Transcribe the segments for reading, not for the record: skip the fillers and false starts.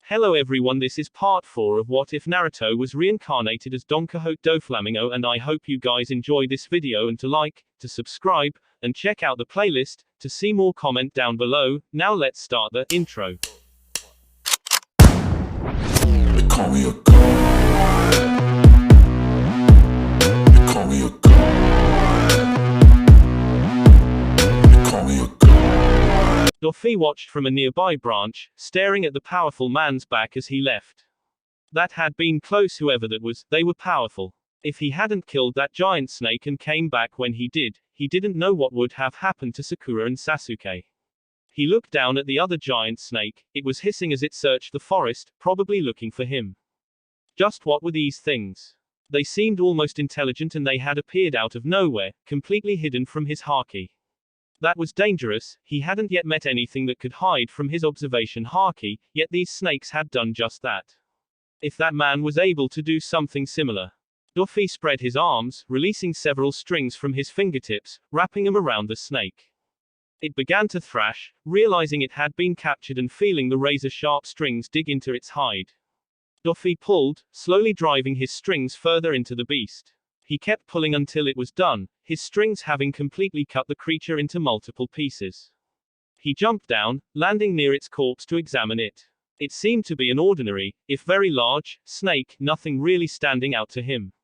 Hello everyone, this is part 4 of What If Naruto was reincarnated as Donquixote Doflamingo, and I hope you guys enjoy this video and to like, to subscribe, and check out the playlist, to see more. Comment down below. Now let's start the intro. They call me a god. They call me a god. They call me a god. Doffy watched from a nearby branch, staring at the powerful man's back as he left. That had been close, whoever that was. They were powerful. If he hadn't killed that giant snake and came back when he did, he didn't know what would have happened to Sakura and Sasuke. He looked down at the other giant snake. It was hissing as it searched the forest, probably looking for him. Just what were these things? They seemed almost intelligent, and they had appeared out of nowhere, completely hidden from his haki. That was dangerous. He hadn't yet met anything that could hide from his observation haki, yet these snakes had done just that. If that man was able to do something similar. Doffy spread his arms, releasing several strings from his fingertips, wrapping them around the snake. It began to thrash, realizing it had been captured and feeling the razor-sharp strings dig into its hide. Doffy pulled, slowly driving his strings further into the beast. He kept pulling until it was done, his strings having completely cut the creature into multiple pieces. He jumped down, landing near its corpse to examine it. It seemed to be an ordinary, if very large, snake, nothing really standing out to him.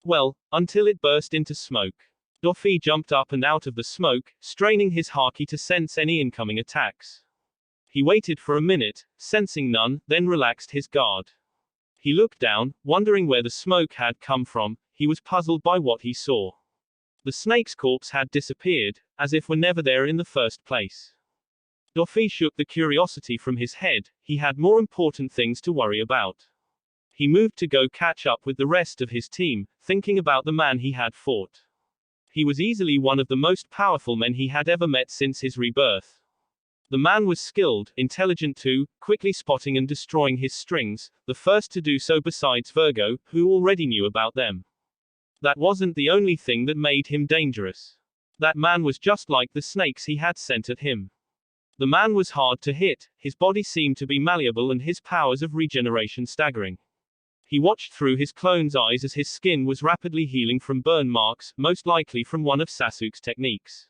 Well, until it burst into smoke. Doffy jumped up and out of the smoke, straining his haki to sense any incoming attacks. He waited for a minute, sensing none, then relaxed his guard. He looked down, wondering where the smoke had come from. He was puzzled by what he saw. The snake's corpse had disappeared, as if were never there in the first place. Doffy shook the curiosity from his head. He had more important things to worry about. He moved to go catch up with the rest of his team, thinking about the man he had fought. He was easily one of the most powerful men he had ever met since his rebirth. The man was skilled, intelligent too, quickly spotting and destroying his strings, the first to do so besides Virgo, who already knew about them. That wasn't the only thing that made him dangerous. That man was just like the snakes he had sent at him. The man was hard to hit, his body seemed to be malleable and his powers of regeneration staggering. He watched through his clone's eyes as his skin was rapidly healing from burn marks, most likely from one of Sasuke's techniques.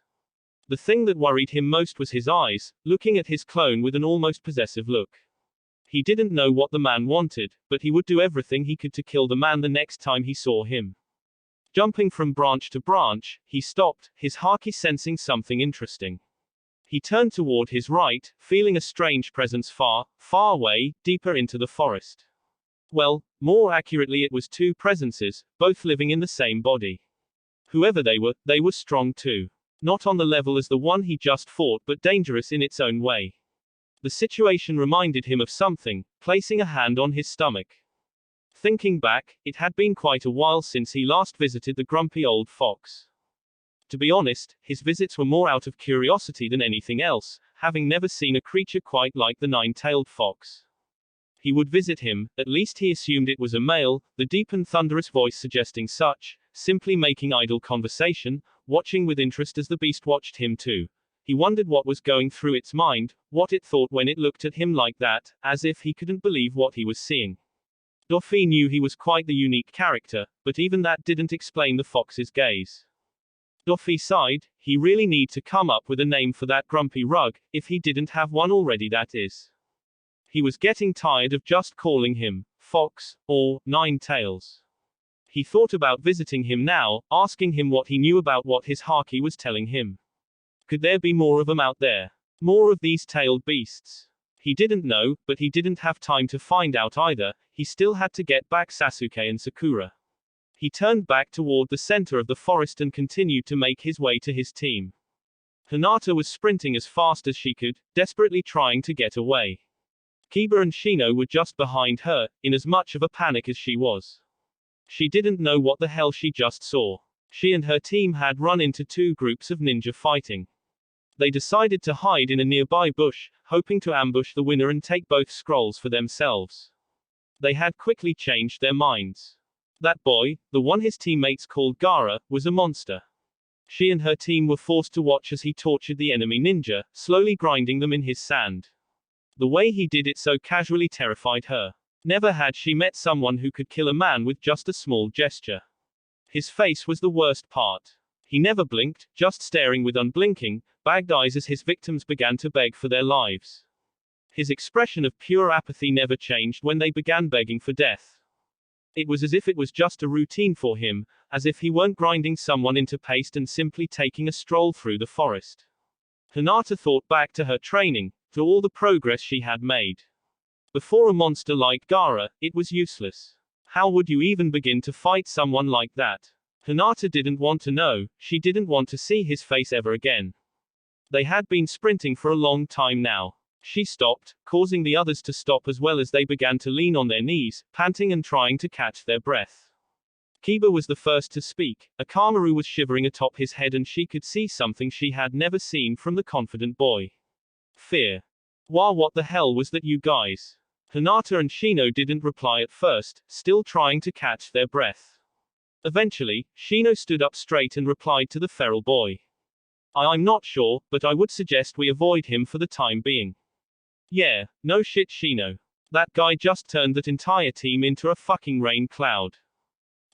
The thing that worried him most was his eyes, looking at his clone with an almost possessive look. He didn't know what the man wanted, but he would do everything he could to kill the man the next time he saw him. Jumping from branch to branch, he stopped, his haki sensing something interesting. He turned toward his right, feeling a strange presence far, far away, deeper into the forest. Well, more accurately, it was two presences, both living in the same body. Whoever they were strong too. Not on the level as the one he just fought, but dangerous in its own way. The situation reminded him of something, placing a hand on his stomach. Thinking back, it had been quite a while since he last visited the grumpy old fox. To be honest, his visits were more out of curiosity than anything else, having never seen a creature quite like the nine-tailed fox. He would visit him, at least he assumed it was a male, the deep and thunderous voice suggesting such, simply making idle conversation, watching with interest as the beast watched him too. He wondered what was going through its mind, what it thought when it looked at him like that, as if he couldn't believe what he was seeing. Doffy knew he was quite the unique character, but even that didn't explain the fox's gaze. Doffy sighed. He really need to come up with a name for that grumpy rug, if he didn't have one already, that is. He was getting tired of just calling him Fox, or Nine Tails. He thought about visiting him now, asking him what he knew about what his haki was telling him. Could there be more of them out there? More of these tailed beasts? He didn't know, but he didn't have time to find out either. He still had to get back Sasuke and Sakura. He turned back toward the center of the forest and continued to make his way to his team. Hinata was sprinting as fast as she could, desperately trying to get away. Kiba and Shino were just behind her, in as much of a panic as she was. She didn't know what the hell she just saw. She and her team had run into two groups of ninja fighting. They decided to hide in a nearby bush, hoping to ambush the winner and take both scrolls for themselves. They had quickly changed their minds. That boy, the one his teammates called Gaara, was a monster. She and her team were forced to watch as he tortured the enemy ninja, slowly grinding them in his sand. The way he did it so casually terrified her. Never had she met someone who could kill a man with just a small gesture. His face was the worst part. He never blinked, just staring with unblinking, bagged eyes as his victims began to beg for their lives. His expression of pure apathy never changed when they began begging for death. It was as if it was just a routine for him, as if he weren't grinding someone into paste and simply taking a stroll through the forest. Hinata thought back to her training, to all the progress she had made. Before a monster like Gaara, it was useless. How would you even begin to fight someone like that? Hinata didn't want to know, she didn't want to see his face ever again. They had been sprinting for a long time now. She stopped, causing the others to stop as well as they began to lean on their knees, panting and trying to catch their breath. Kiba was the first to speak. Akamaru was shivering atop his head and she could see something she had never seen from the confident boy. Fear. Wow, what the hell was that, you guys? Hinata and Shino didn't reply at first, still trying to catch their breath. Eventually, Shino stood up straight and replied to the feral boy. I'm not sure, but I would suggest we avoid him for the time being. Yeah, no shit, Shino. That guy just turned that entire team into a fucking rain cloud.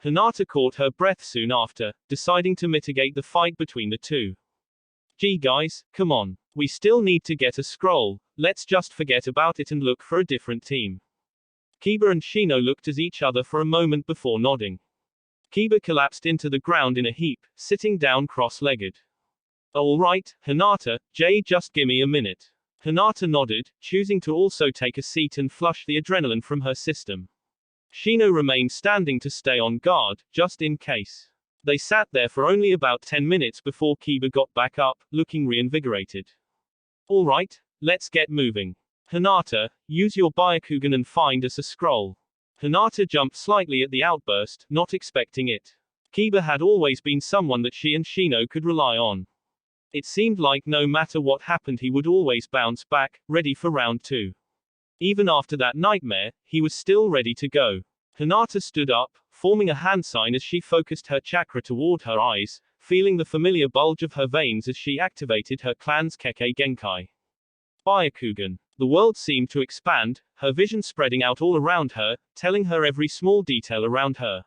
Hinata caught her breath soon after, deciding to mitigate the fight between the two. Gee guys, come on. We still need to get a scroll, let's just forget about it and look for a different team. Kiba and Shino looked at each other for a moment before nodding. Kiba collapsed into the ground in a heap, sitting down cross-legged. Alright, Hinata, just gimme a minute. Hinata nodded, choosing to also take a seat and flush the adrenaline from her system. Shino remained standing to stay on guard, just in case. They sat there for only about 10 minutes before Kiba got back up, looking reinvigorated. Alright, let's get moving. Hinata, use your Byakugan and find us a scroll. Hinata jumped slightly at the outburst, not expecting it. Kiba had always been someone that she and Shino could rely on. It seemed like no matter what happened he would always bounce back, ready for round 2. Even after that nightmare, he was still ready to go. Hinata stood up, forming a hand sign as she focused her chakra toward her eyes, feeling the familiar bulge of her veins as she activated her clan's Kekkei Genkai. Byakugan. The world seemed to expand, her vision spreading out all around her, telling her every small detail around her.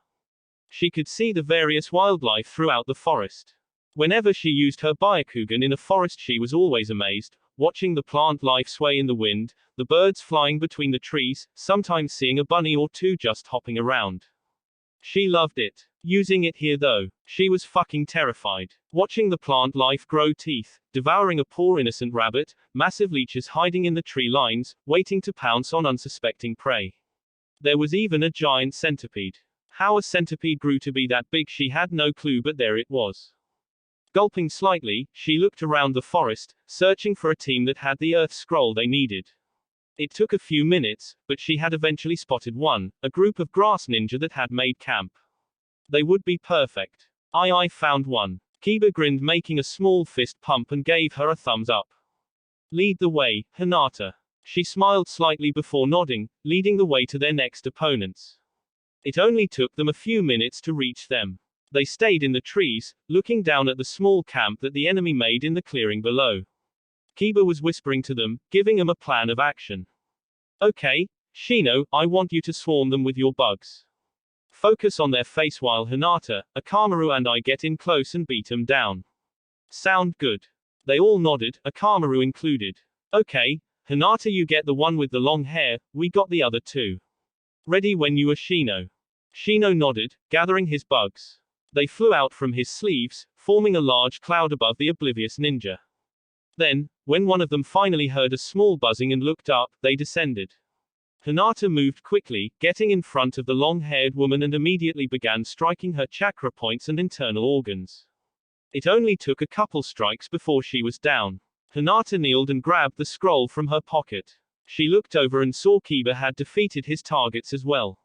She could see the various wildlife throughout the forest. Whenever she used her Byakugan in a forest she was always amazed, watching the plant life sway in the wind, the birds flying between the trees, sometimes seeing a bunny or two just hopping around. She loved it. Using it here though, she was fucking terrified. Watching the plant life grow teeth, devouring a poor innocent rabbit, massive leeches hiding in the tree lines, waiting to pounce on unsuspecting prey. There was even a giant centipede. How a centipede grew to be that big she had no clue, but there it was. Gulping slightly, she looked around the forest, searching for a team that had the Earth Scroll they needed. It took a few minutes, but she had eventually spotted one, a group of grass ninja that had made camp. They would be perfect. I found one. Kiba grinned, making a small fist pump and gave her a thumbs up. Lead the way, Hinata. She smiled slightly before nodding, leading the way to their next opponents. It only took them a few minutes to reach them. They stayed in the trees, looking down at the small camp that the enemy made in the clearing below. Kiba was whispering to them, giving them a plan of action. Okay, Shino, I want you to swarm them with your bugs. Focus on their face while Hinata, Akamaru and I get in close and beat them down. Sound good? They all nodded, Akamaru included. Okay, Hinata, you get the one with the long hair, we got the other two. Ready when you are, Shino. Shino nodded, gathering his bugs. They flew out from his sleeves, forming a large cloud above the oblivious ninja. Then, when one of them finally heard a small buzzing and looked up, they descended. Hinata moved quickly, getting in front of the long-haired woman and immediately began striking her chakra points and internal organs. It only took a couple strikes before she was down. Hinata kneeled and grabbed the scroll from her pocket. She looked over and saw Kiba had defeated his targets as well.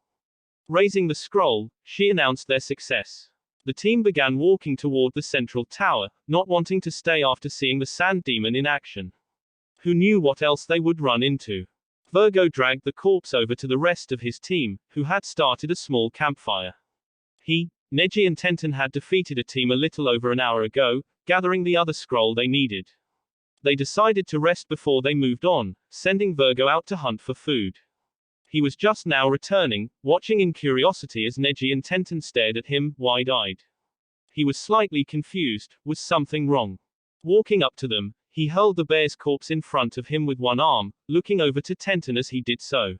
Raising the scroll, she announced their success. The team began walking toward the central tower, not wanting to stay after seeing the sand demon in action. Who knew what else they would run into? Virgo dragged the corpse over to the rest of his team, who had started a small campfire. He, Neji and Tenten had defeated a team a little over an hour ago, gathering the other scroll they needed. They decided to rest before they moved on, sending Virgo out to hunt for food. He was just now returning, watching in curiosity as Neji and Tenten stared at him, wide-eyed. He was slightly confused. Was something wrong? Walking up to them, he hurled the bear's corpse in front of him with one arm, looking over to Tenten as he did so.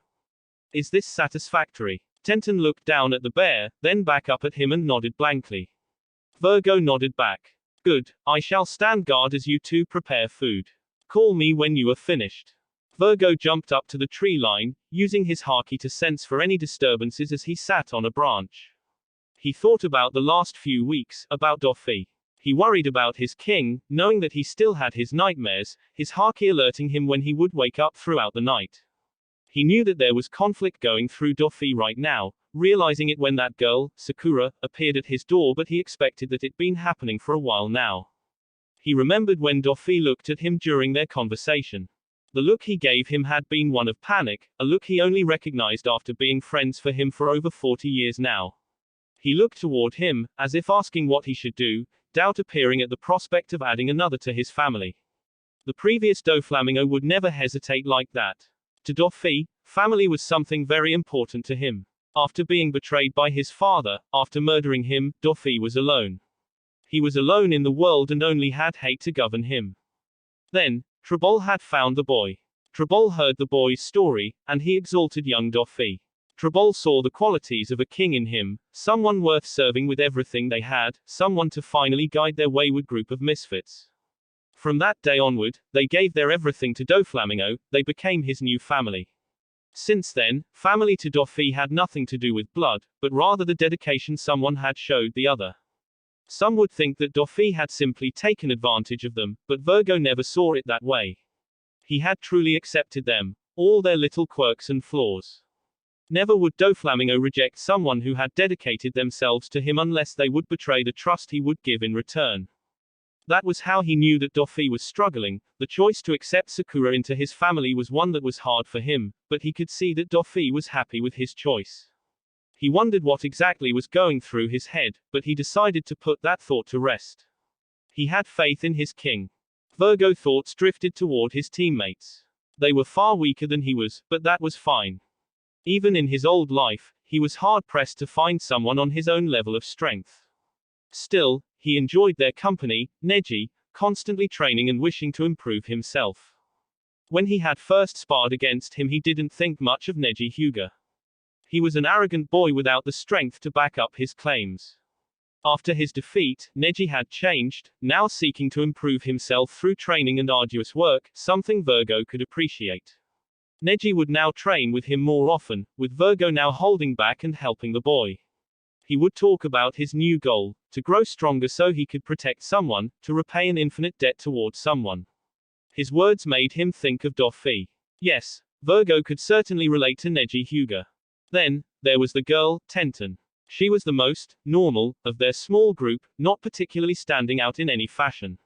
Is this satisfactory? Tenten looked down at the bear, then back up at him and nodded blankly. Virgo nodded back. Good, I shall stand guard as you two prepare food. Call me when you are finished. Virgo jumped up to the tree line, using his haki to sense for any disturbances as he sat on a branch. He thought about the last few weeks, about Dofi. He worried about his king, knowing that he still had his nightmares, his haki alerting him when he would wake up throughout the night. He knew that there was conflict going through Dofi right now, realizing it when that girl, Sakura, appeared at his door, but he expected that it'd been happening for a while now. He remembered when Dofi looked at him during their conversation. The look he gave him had been one of panic, a look he only recognized after being friends for him for over 40 years now. He looked toward him, as if asking what he should do, doubt appearing at the prospect of adding another to his family. The previous Doflamingo would never hesitate like that. To Dofi, family was something very important to him. After being betrayed by his father, after murdering him, Dofi was alone. He was alone in the world and only had hate to govern him. Then, Trebol had found the boy. Trebol heard the boy's story, and he exalted young Dofi. Trebol saw the qualities of a king in him, someone worth serving with everything they had, someone to finally guide their wayward group of misfits. From that day onward, they gave their everything to Doflamingo, they became his new family. Since then, family to Dofi had nothing to do with blood, but rather the dedication someone had showed the other. Some would think that Dofi had simply taken advantage of them, but Virgo never saw it that way. He had truly accepted them, all their little quirks and flaws. Never would Doflamingo reject someone who had dedicated themselves to him unless they would betray the trust he would give in return. That was how he knew that Dofi was struggling. The choice to accept Sakura into his family was one that was hard for him, but he could see that Dofi was happy with his choice. He wondered what exactly was going through his head, but he decided to put that thought to rest. He had faith in his king. Virgo thoughts drifted toward his teammates. They were far weaker than he was, but that was fine. Even in his old life, he was hard-pressed to find someone on his own level of strength. Still, he enjoyed their company, Neji, constantly training and wishing to improve himself. When he had first sparred against him, he didn't think much of Neji Hyuga. He was an arrogant boy without the strength to back up his claims. After his defeat, Neji had changed, now seeking to improve himself through training and arduous work, something Virgo could appreciate. Neji would now train with him more often, with Virgo now holding back and helping the boy. He would talk about his new goal, to grow stronger so he could protect someone, to repay an infinite debt towards someone. His words made him think of Dofi. Yes, Virgo could certainly relate to Neji Hyuga. Then, there was the girl, Tenten. She was the most normal of their small group, not particularly standing out in any fashion.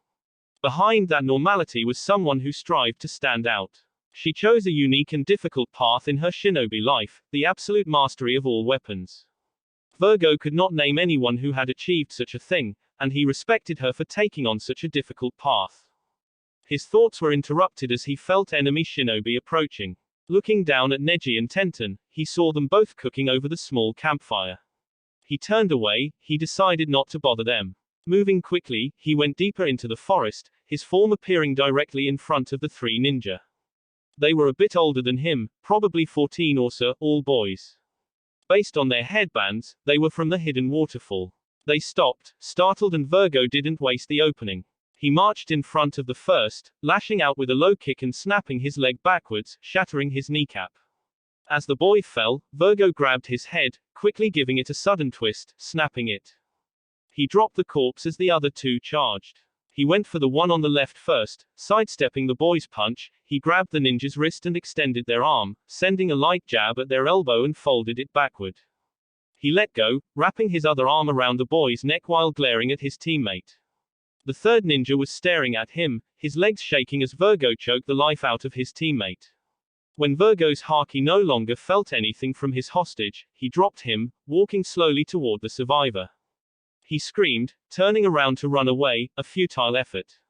Behind that normality was someone who strived to stand out. She chose a unique and difficult path in her shinobi life, the absolute mastery of all weapons. Virgo could not name anyone who had achieved such a thing, and he respected her for taking on such a difficult path. His thoughts were interrupted as he felt enemy shinobi approaching. Looking down at Neji and Tenten, he saw them both cooking over the small campfire. He turned away, he decided not to bother them. Moving quickly, he went deeper into the forest, his form appearing directly in front of the three ninja. They were a bit older than him, probably 14 or so, all boys. Based on their headbands, they were from the hidden waterfall. They stopped, startled, and Virgo didn't waste the opening. He marched in front of the first, lashing out with a low kick and snapping his leg backwards, shattering his kneecap. As the boy fell, Virgo grabbed his head, quickly giving it a sudden twist, snapping it. He dropped the corpse as the other two charged. He went for the one on the left first, sidestepping the boy's punch. He grabbed the ninja's wrist and extended their arm, sending a light jab at their elbow and folded it backward. He let go, wrapping his other arm around the boy's neck while glaring at his teammate. The third ninja was staring at him, his legs shaking as Virgo choked the life out of his teammate. When Virgo's haki no longer felt anything from his hostage, he dropped him, walking slowly toward the survivor. He screamed, turning around to run away, a futile effort.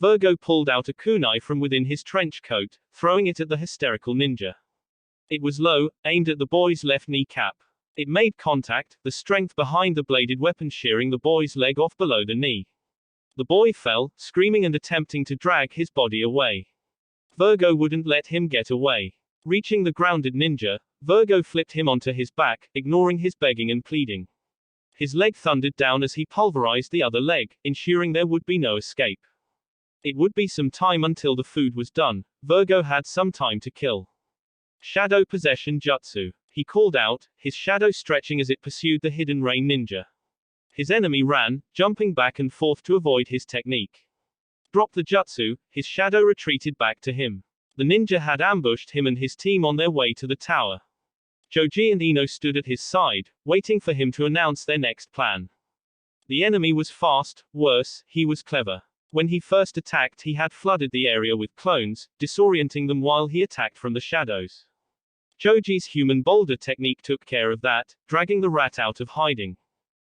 Virgo pulled out a kunai from within his trench coat, throwing it at the hysterical ninja. It was low, aimed at the boy's left kneecap. It made contact, the strength behind the bladed weapon shearing the boy's leg off below the knee. The boy fell, screaming and attempting to drag his body away. Virgo wouldn't let him get away. Reaching the grounded ninja, Virgo flipped him onto his back, ignoring his begging and pleading. His leg thundered down as he pulverized the other leg, ensuring there would be no escape. It would be some time until the food was done. Virgo had some time to kill. Shadow Possession Jutsu. He called out, his shadow stretching as it pursued the hidden rain ninja. His enemy ran, jumping back and forth to avoid his technique. Dropped the jutsu, his shadow retreated back to him. The ninja had ambushed him and his team on their way to the tower. Choji and Ino stood at his side, waiting for him to announce their next plan. The enemy was fast, worse, he was clever. When he first attacked, he had flooded the area with clones, disorienting them while he attacked from the shadows. Choji's human boulder technique took care of that, dragging the rat out of hiding.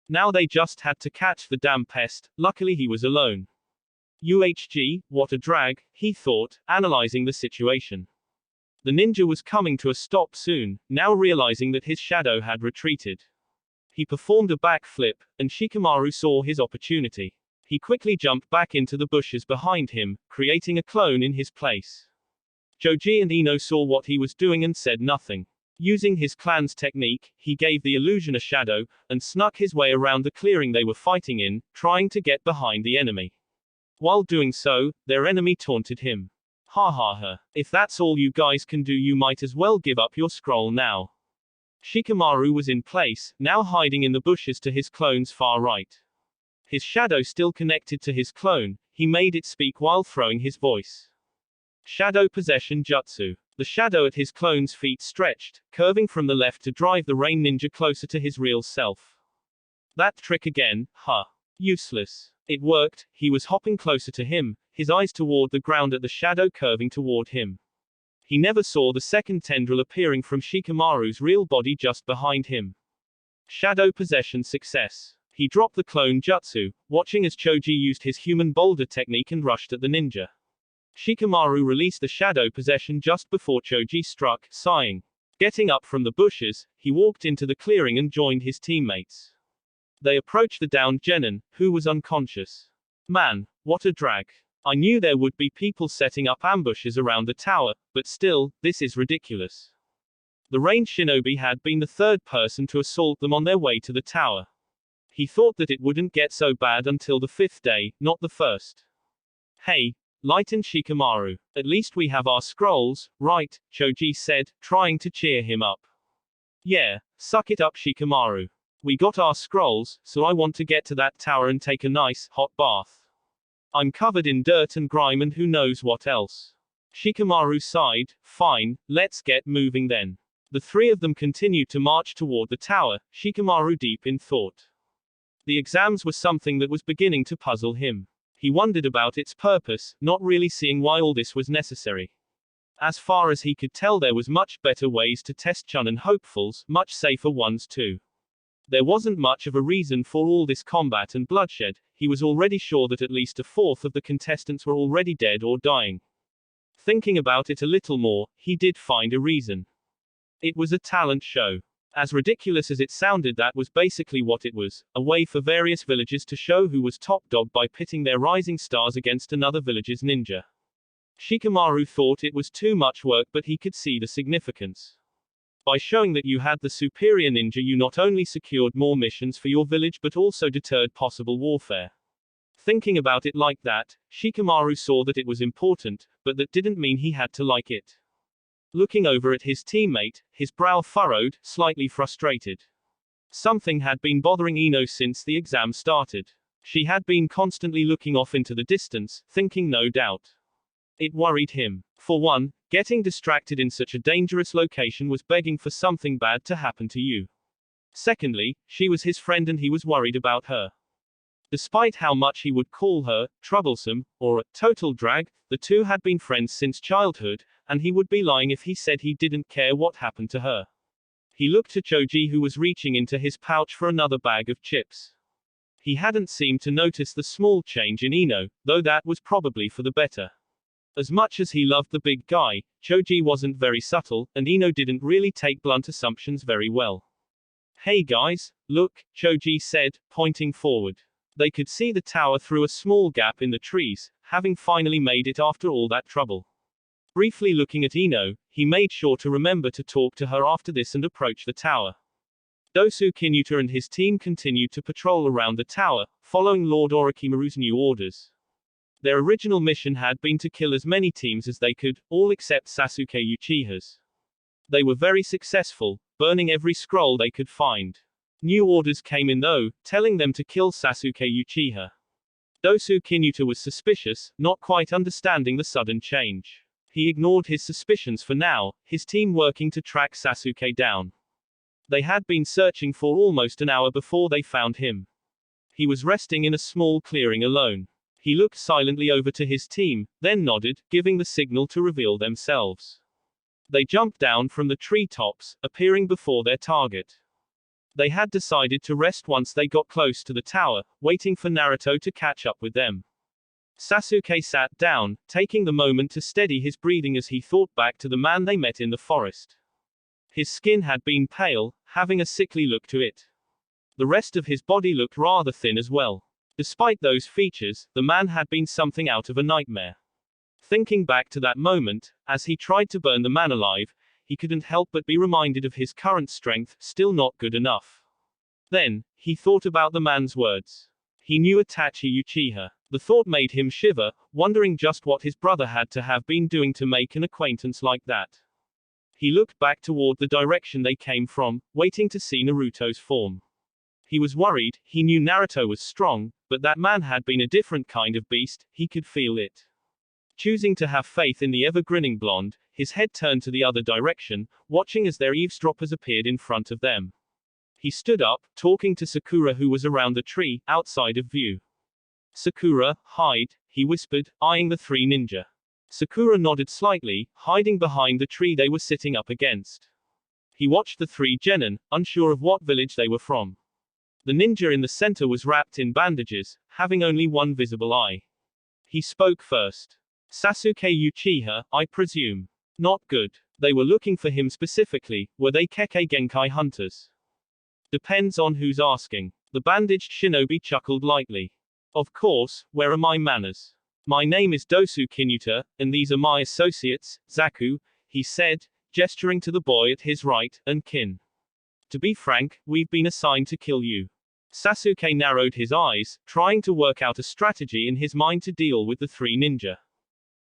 Now they just had to catch the damn pest. Luckily he was alone. UHG, what a drag, he thought, analyzing the situation. The ninja was coming to a stop soon, now realizing that his shadow had retreated. He performed a backflip, and Shikamaru saw his opportunity. He quickly jumped back into the bushes behind him, creating a clone in his place. Choji and Ino saw what he was doing and said nothing. Using his clan's technique, he gave the illusion a shadow, and snuck his way around the clearing they were fighting in, trying to get behind the enemy. While doing so, their enemy taunted him. Ha ha ha. If that's all you guys can do, you might as well give up your scroll now. Shikamaru was in place, now hiding in the bushes to his clone's far right. His shadow still connected to his clone, he made it speak while throwing his voice. Shadow Possession Jutsu. The shadow at his clone's feet stretched, curving from the left to drive the rain ninja closer to his real self. That trick again, huh? Useless. It worked, he was hopping closer to him, his eyes toward the ground at the shadow curving toward him. He never saw the second tendril appearing from Shikamaru's real body just behind him. Shadow Possession Success. He dropped the clone jutsu, watching as Choji used his human boulder technique and rushed at the ninja. Shikamaru released the shadow possession just before Choji struck, sighing. Getting up from the bushes, he walked into the clearing and joined his teammates. They approached the downed genin, who was unconscious. Man, what a drag. I knew there would be people setting up ambushes around the tower, but still, this is ridiculous. The range shinobi had been the third person to assault them on their way to the tower. He thought that it wouldn't get so bad until the fifth day, not the first. Hey, lighten Shikamaru. At least we have our scrolls, right? Choji said, trying to cheer him up. Yeah, suck it up Shikamaru. We got our scrolls, so I want to get to that tower and take a nice, hot bath. I'm covered in dirt and grime and who knows what else. Shikamaru sighed, fine, let's get moving then. The three of them continued to march toward the tower, Shikamaru deep in thought. The exams were something that was beginning to puzzle him. He wondered about its purpose, not really seeing why all this was necessary. As far as he could tell, there was much better ways to test Chunin hopefuls, much safer ones too. There wasn't much of a reason for all this combat and bloodshed. He was already sure that at least a fourth of the contestants were already dead or dying. Thinking about it a little more, he did find a reason. It was a talent show. As ridiculous as it sounded, that was basically what it was, a way for various villages to show who was top dog by pitting their rising stars against another village's ninja. Shikamaru thought it was too much work, but he could see the significance. By showing that you had the superior ninja, you not only secured more missions for your village but also deterred possible warfare. Thinking about it like that, Shikamaru saw that it was important, but that didn't mean he had to like it. Looking over at his teammate, his brow furrowed, slightly frustrated. Something had been bothering Ino since the exam started. She had been constantly looking off into the distance, thinking no doubt. It worried him. For one, getting distracted in such a dangerous location was begging for something bad to happen to you. Secondly, she was his friend and he was worried about her. Despite how much he would call her troublesome, or a total drag, the two had been friends since childhood, and he would be lying if he said he didn't care what happened to her. He looked at Choji, who was reaching into his pouch for another bag of chips. He hadn't seemed to notice the small change in Ino, though that was probably for the better. As much as he loved the big guy, Choji wasn't very subtle, and Ino didn't really take blunt assumptions very well. Hey guys, look, Choji said, pointing forward. They could see the tower through a small gap in the trees, having finally made it after all that trouble. Briefly looking at Ino, he made sure to remember to talk to her after this and approach the tower. Doflamingo and his team continued to patrol around the tower, following Lord Orochimaru's new orders. Their original mission had been to kill as many teams as they could, all except Sasuke Uchiha's. They were very successful, burning every scroll they could find. New orders came in though, telling them to kill Sasuke Uchiha. Doflamingo was suspicious, not quite understanding the sudden change. He ignored his suspicions for now, his team working to track Sasuke down. They had been searching for almost an hour before they found him. He was resting in a small clearing alone. He looked silently over to his team, then nodded, giving the signal to reveal themselves. They jumped down from the treetops, appearing before their target. They had decided to rest once they got close to the tower, waiting for Naruto to catch up with them. Sasuke sat down, taking the moment to steady his breathing as he thought back to the man they met in the forest. His skin had been pale, having a sickly look to it. The rest of his body looked rather thin as well. Despite those features, the man had been something out of a nightmare. Thinking back to that moment, as he tried to burn the man alive, he couldn't help but be reminded of his current strength, still not good enough. Then, he thought about the man's words. He knew Itachi Uchiha. The thought made him shiver, wondering just what his brother had to have been doing to make an acquaintance like that. He looked back toward the direction they came from, waiting to see Naruto's form. He was worried, he knew Naruto was strong, but that man had been a different kind of beast, he could feel it. Choosing to have faith in the ever-grinning blonde, his head turned to the other direction, watching as their eavesdroppers appeared in front of them. He stood up, talking to Sakura who was around the tree, outside of view. Sakura, hide, he whispered, eyeing the three ninja. Sakura nodded slightly, hiding behind the tree they were sitting up against. He watched the three genin, unsure of what village they were from. The ninja in the center was wrapped in bandages, having only one visible eye. He spoke first. Sasuke Uchiha, I presume. Not good. They were looking for him specifically, were they Kekkei Genkai hunters? Depends on who's asking. The bandaged shinobi chuckled lightly. Of course, where are my manners? My name is Doflamingo, and these are my associates, Zaku, he said, gesturing to the boy at his right, and Kin. To be frank, we've been assigned to kill you. Sasuke narrowed his eyes, trying to work out a strategy in his mind to deal with the three ninja.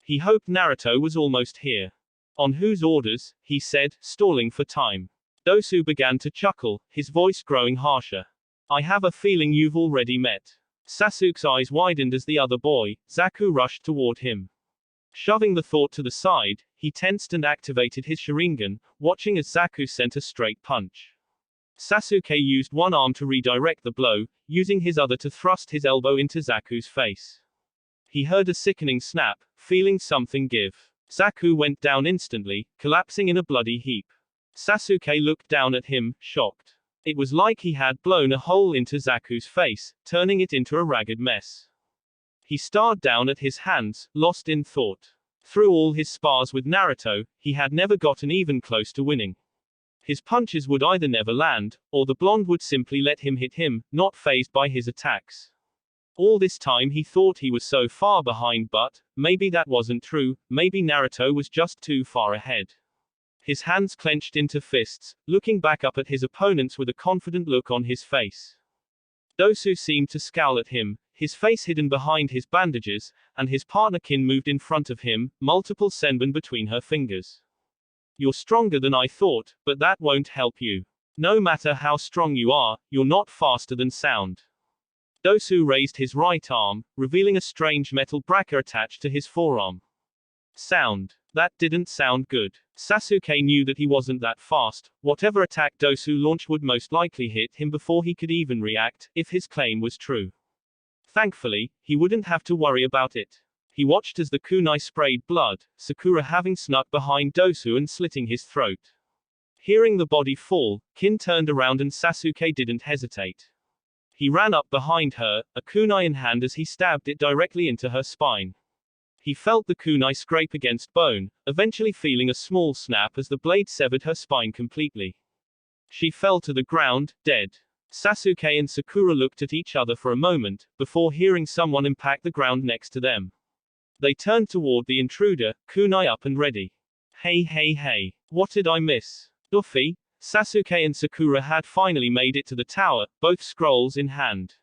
He hoped Naruto was almost here. On whose orders? He said, stalling for time. Dosu began to chuckle, his voice growing harsher. I have a feeling you've already met. Sasuke's eyes widened as the other boy, Zaku, rushed toward him. Shoving the thought to the side, he tensed and activated his Sharingan, watching as Zaku sent a straight punch. Sasuke used one arm to redirect the blow, using his other to thrust his elbow into Zaku's face. He heard a sickening snap, feeling something give. Zaku went down instantly, collapsing in a bloody heap. Sasuke looked down at him, shocked. It was like he had blown a hole into Zaku's face, turning it into a ragged mess. He stared down at his hands, lost in thought. Through all his spars with Naruto, he had never gotten even close to winning. His punches would either never land, or the blonde would simply let him hit him, not fazed by his attacks. All this time he thought he was so far behind, but maybe that wasn't true, maybe Naruto was just too far ahead. His hands clenched into fists, looking back up at his opponents with a confident look on his face. Dosu seemed to scowl at him, his face hidden behind his bandages, and his partner Kin moved in front of him, multiple senbon between her fingers. You're stronger than I thought, but that won't help you. No matter how strong you are, you're not faster than sound. Dosu raised his right arm, revealing a strange metal bracket attached to his forearm. Sound. That didn't sound good. Sasuke knew that he wasn't that fast. Whatever attack Dosu launched would most likely hit him before he could even react, if his claim was true. Thankfully, he wouldn't have to worry about it. He watched as the kunai sprayed blood, Sakura having snuck behind Dosu and slitting his throat. Hearing the body fall, Kin turned around and Sasuke didn't hesitate. He ran up behind her, a kunai in hand as he stabbed it directly into her spine. He felt the kunai scrape against bone, eventually feeling a small snap as the blade severed her spine completely. She fell to the ground, dead. Sasuke and Sakura looked at each other for a moment, before hearing someone impact the ground next to them. They turned toward the intruder, kunai up and ready. Hey hey hey. What did I miss? Duffy? Sasuke and Sakura had finally made it to the tower, both scrolls in hand.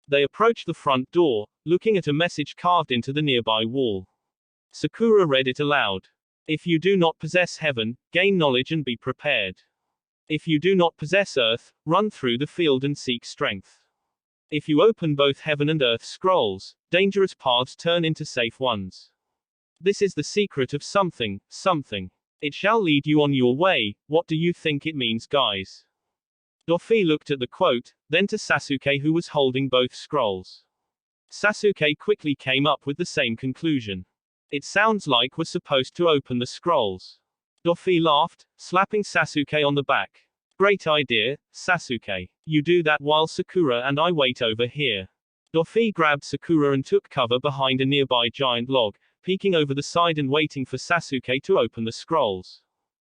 They approached the front door, looking at a message carved into the nearby wall. Sakura read it aloud. If you do not possess heaven, gain knowledge and be prepared. If you do not possess earth, run through the field and seek strength. If you open both heaven and earth scrolls, dangerous paths turn into safe ones. This is the secret of something. It shall lead you on your way. What do you think it means, guys? Doffy looked at the quote, then to Sasuke, who was holding both scrolls. Sasuke quickly came up with the same conclusion. It sounds like we're supposed to open the scrolls. Doffy laughed, slapping Sasuke on the back. Great idea, Sasuke. You do that while Sakura and I wait over here. Doffy grabbed Sakura and took cover behind a nearby giant log, peeking over the side and waiting for Sasuke to open the scrolls.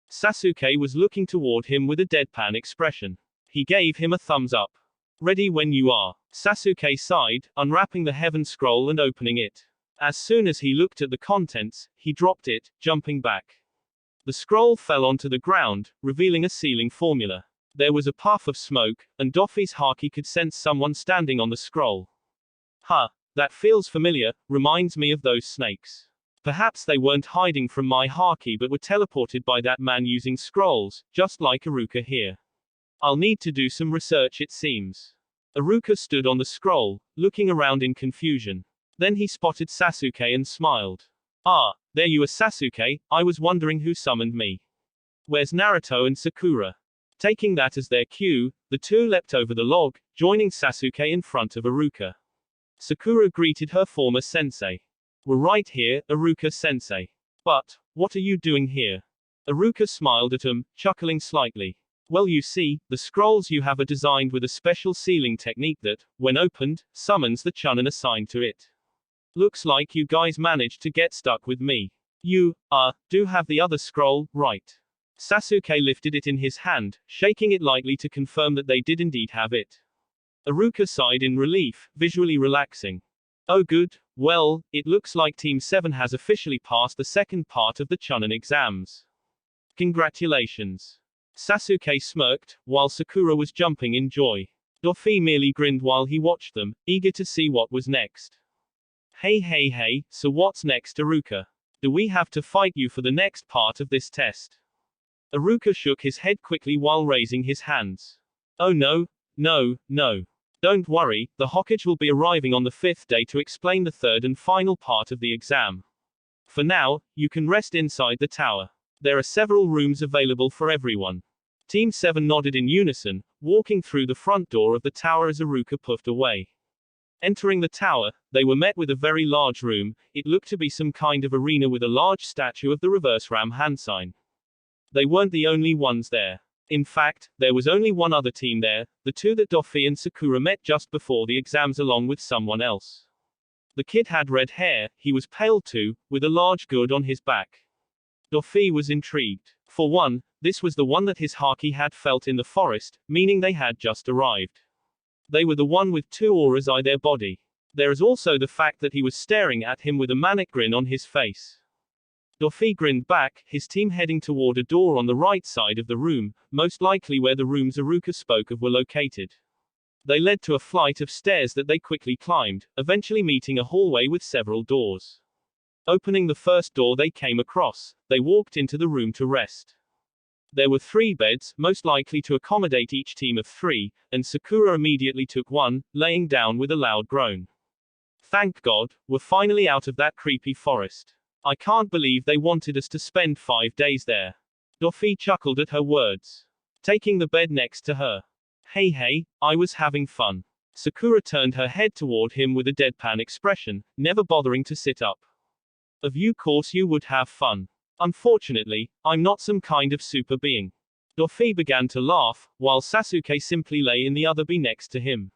Sasuke was looking toward him with a deadpan expression. He gave him a thumbs up. Ready when you are. Sasuke sighed, unwrapping the heaven scroll and opening it. As soon as he looked at the contents, he dropped it, jumping back. The scroll fell onto the ground, revealing a sealing formula. There was a puff of smoke, and Doffy's haki could sense someone standing on the scroll. Huh, that feels familiar, reminds me of those snakes. Perhaps they weren't hiding from my haki but were teleported by that man using scrolls, just like Iruka here. I'll need to do some research, it seems. Iruka stood on the scroll, looking around in confusion. Then he spotted Sasuke and smiled. Ah, there you are, Sasuke. I was wondering who summoned me. Where's Naruto and Sakura? Taking that as their cue, the two leapt over the log, joining Sasuke in front of Iruka. Sakura greeted her former sensei. We're right here, Iruka-sensei. But, what are you doing here? Iruka smiled at him, chuckling slightly. Well, you see, the scrolls you have are designed with a special sealing technique that, when opened, summons the chunin assigned to it. Looks like you guys managed to get stuck with me. You, do have the other scroll, right? Sasuke lifted it in his hand, shaking it lightly to confirm that they did indeed have it. Iruka sighed in relief, visually relaxing. Oh good, well, it looks like Team 7 has officially passed the second part of the chunin exams. Congratulations. Sasuke smirked, while Sakura was jumping in joy. Doffy merely grinned while he watched them, eager to see what was next. Hey, so what's next, Iruka? Do we have to fight you for the next part of this test? Iruka shook his head quickly while raising his hands. Oh no. Don't worry, the Hokage will be arriving on the 5th day to explain the third and final part of the exam. For now, you can rest inside the tower. There are several rooms available for everyone. Team 7 nodded in unison, walking through the front door of the tower as Iruka puffed away. Entering the tower, they were met with a very large room. It looked to be some kind of arena with a large statue of the reverse ram hand sign. They weren't the only ones there. In fact, there was only one other team there, the two that Doffy and Sakura met just before the exams along with someone else. The kid had red hair, he was pale too, with a large gourd on his back. Doffy was intrigued. For one, this was the one that his haki had felt in the forest, meaning they had just arrived. They were the one with two auras in their body. There is also the fact that he was staring at him with a manic grin on his face. Doffy grinned back, his team heading toward a door on the right side of the room, most likely where the rooms Iruka spoke of were located. They led to a flight of stairs that they quickly climbed, eventually meeting a hallway with several doors. Opening the first door they came across, they walked into the room to rest. There were 3 beds, most likely to accommodate each team of 3, and Sakura immediately took one, laying down with a loud groan. Thank God, we're finally out of that creepy forest. I can't believe they wanted us to spend 5 days there. Doffy chuckled at her words. Taking the bed next to her. Hey, I was having fun. Sakura turned her head toward him with a deadpan expression, never bothering to sit up. Of course you would have fun. Unfortunately, I'm not some kind of super being. Doffy began to laugh, while Sasuke simply lay in the other bed next to him.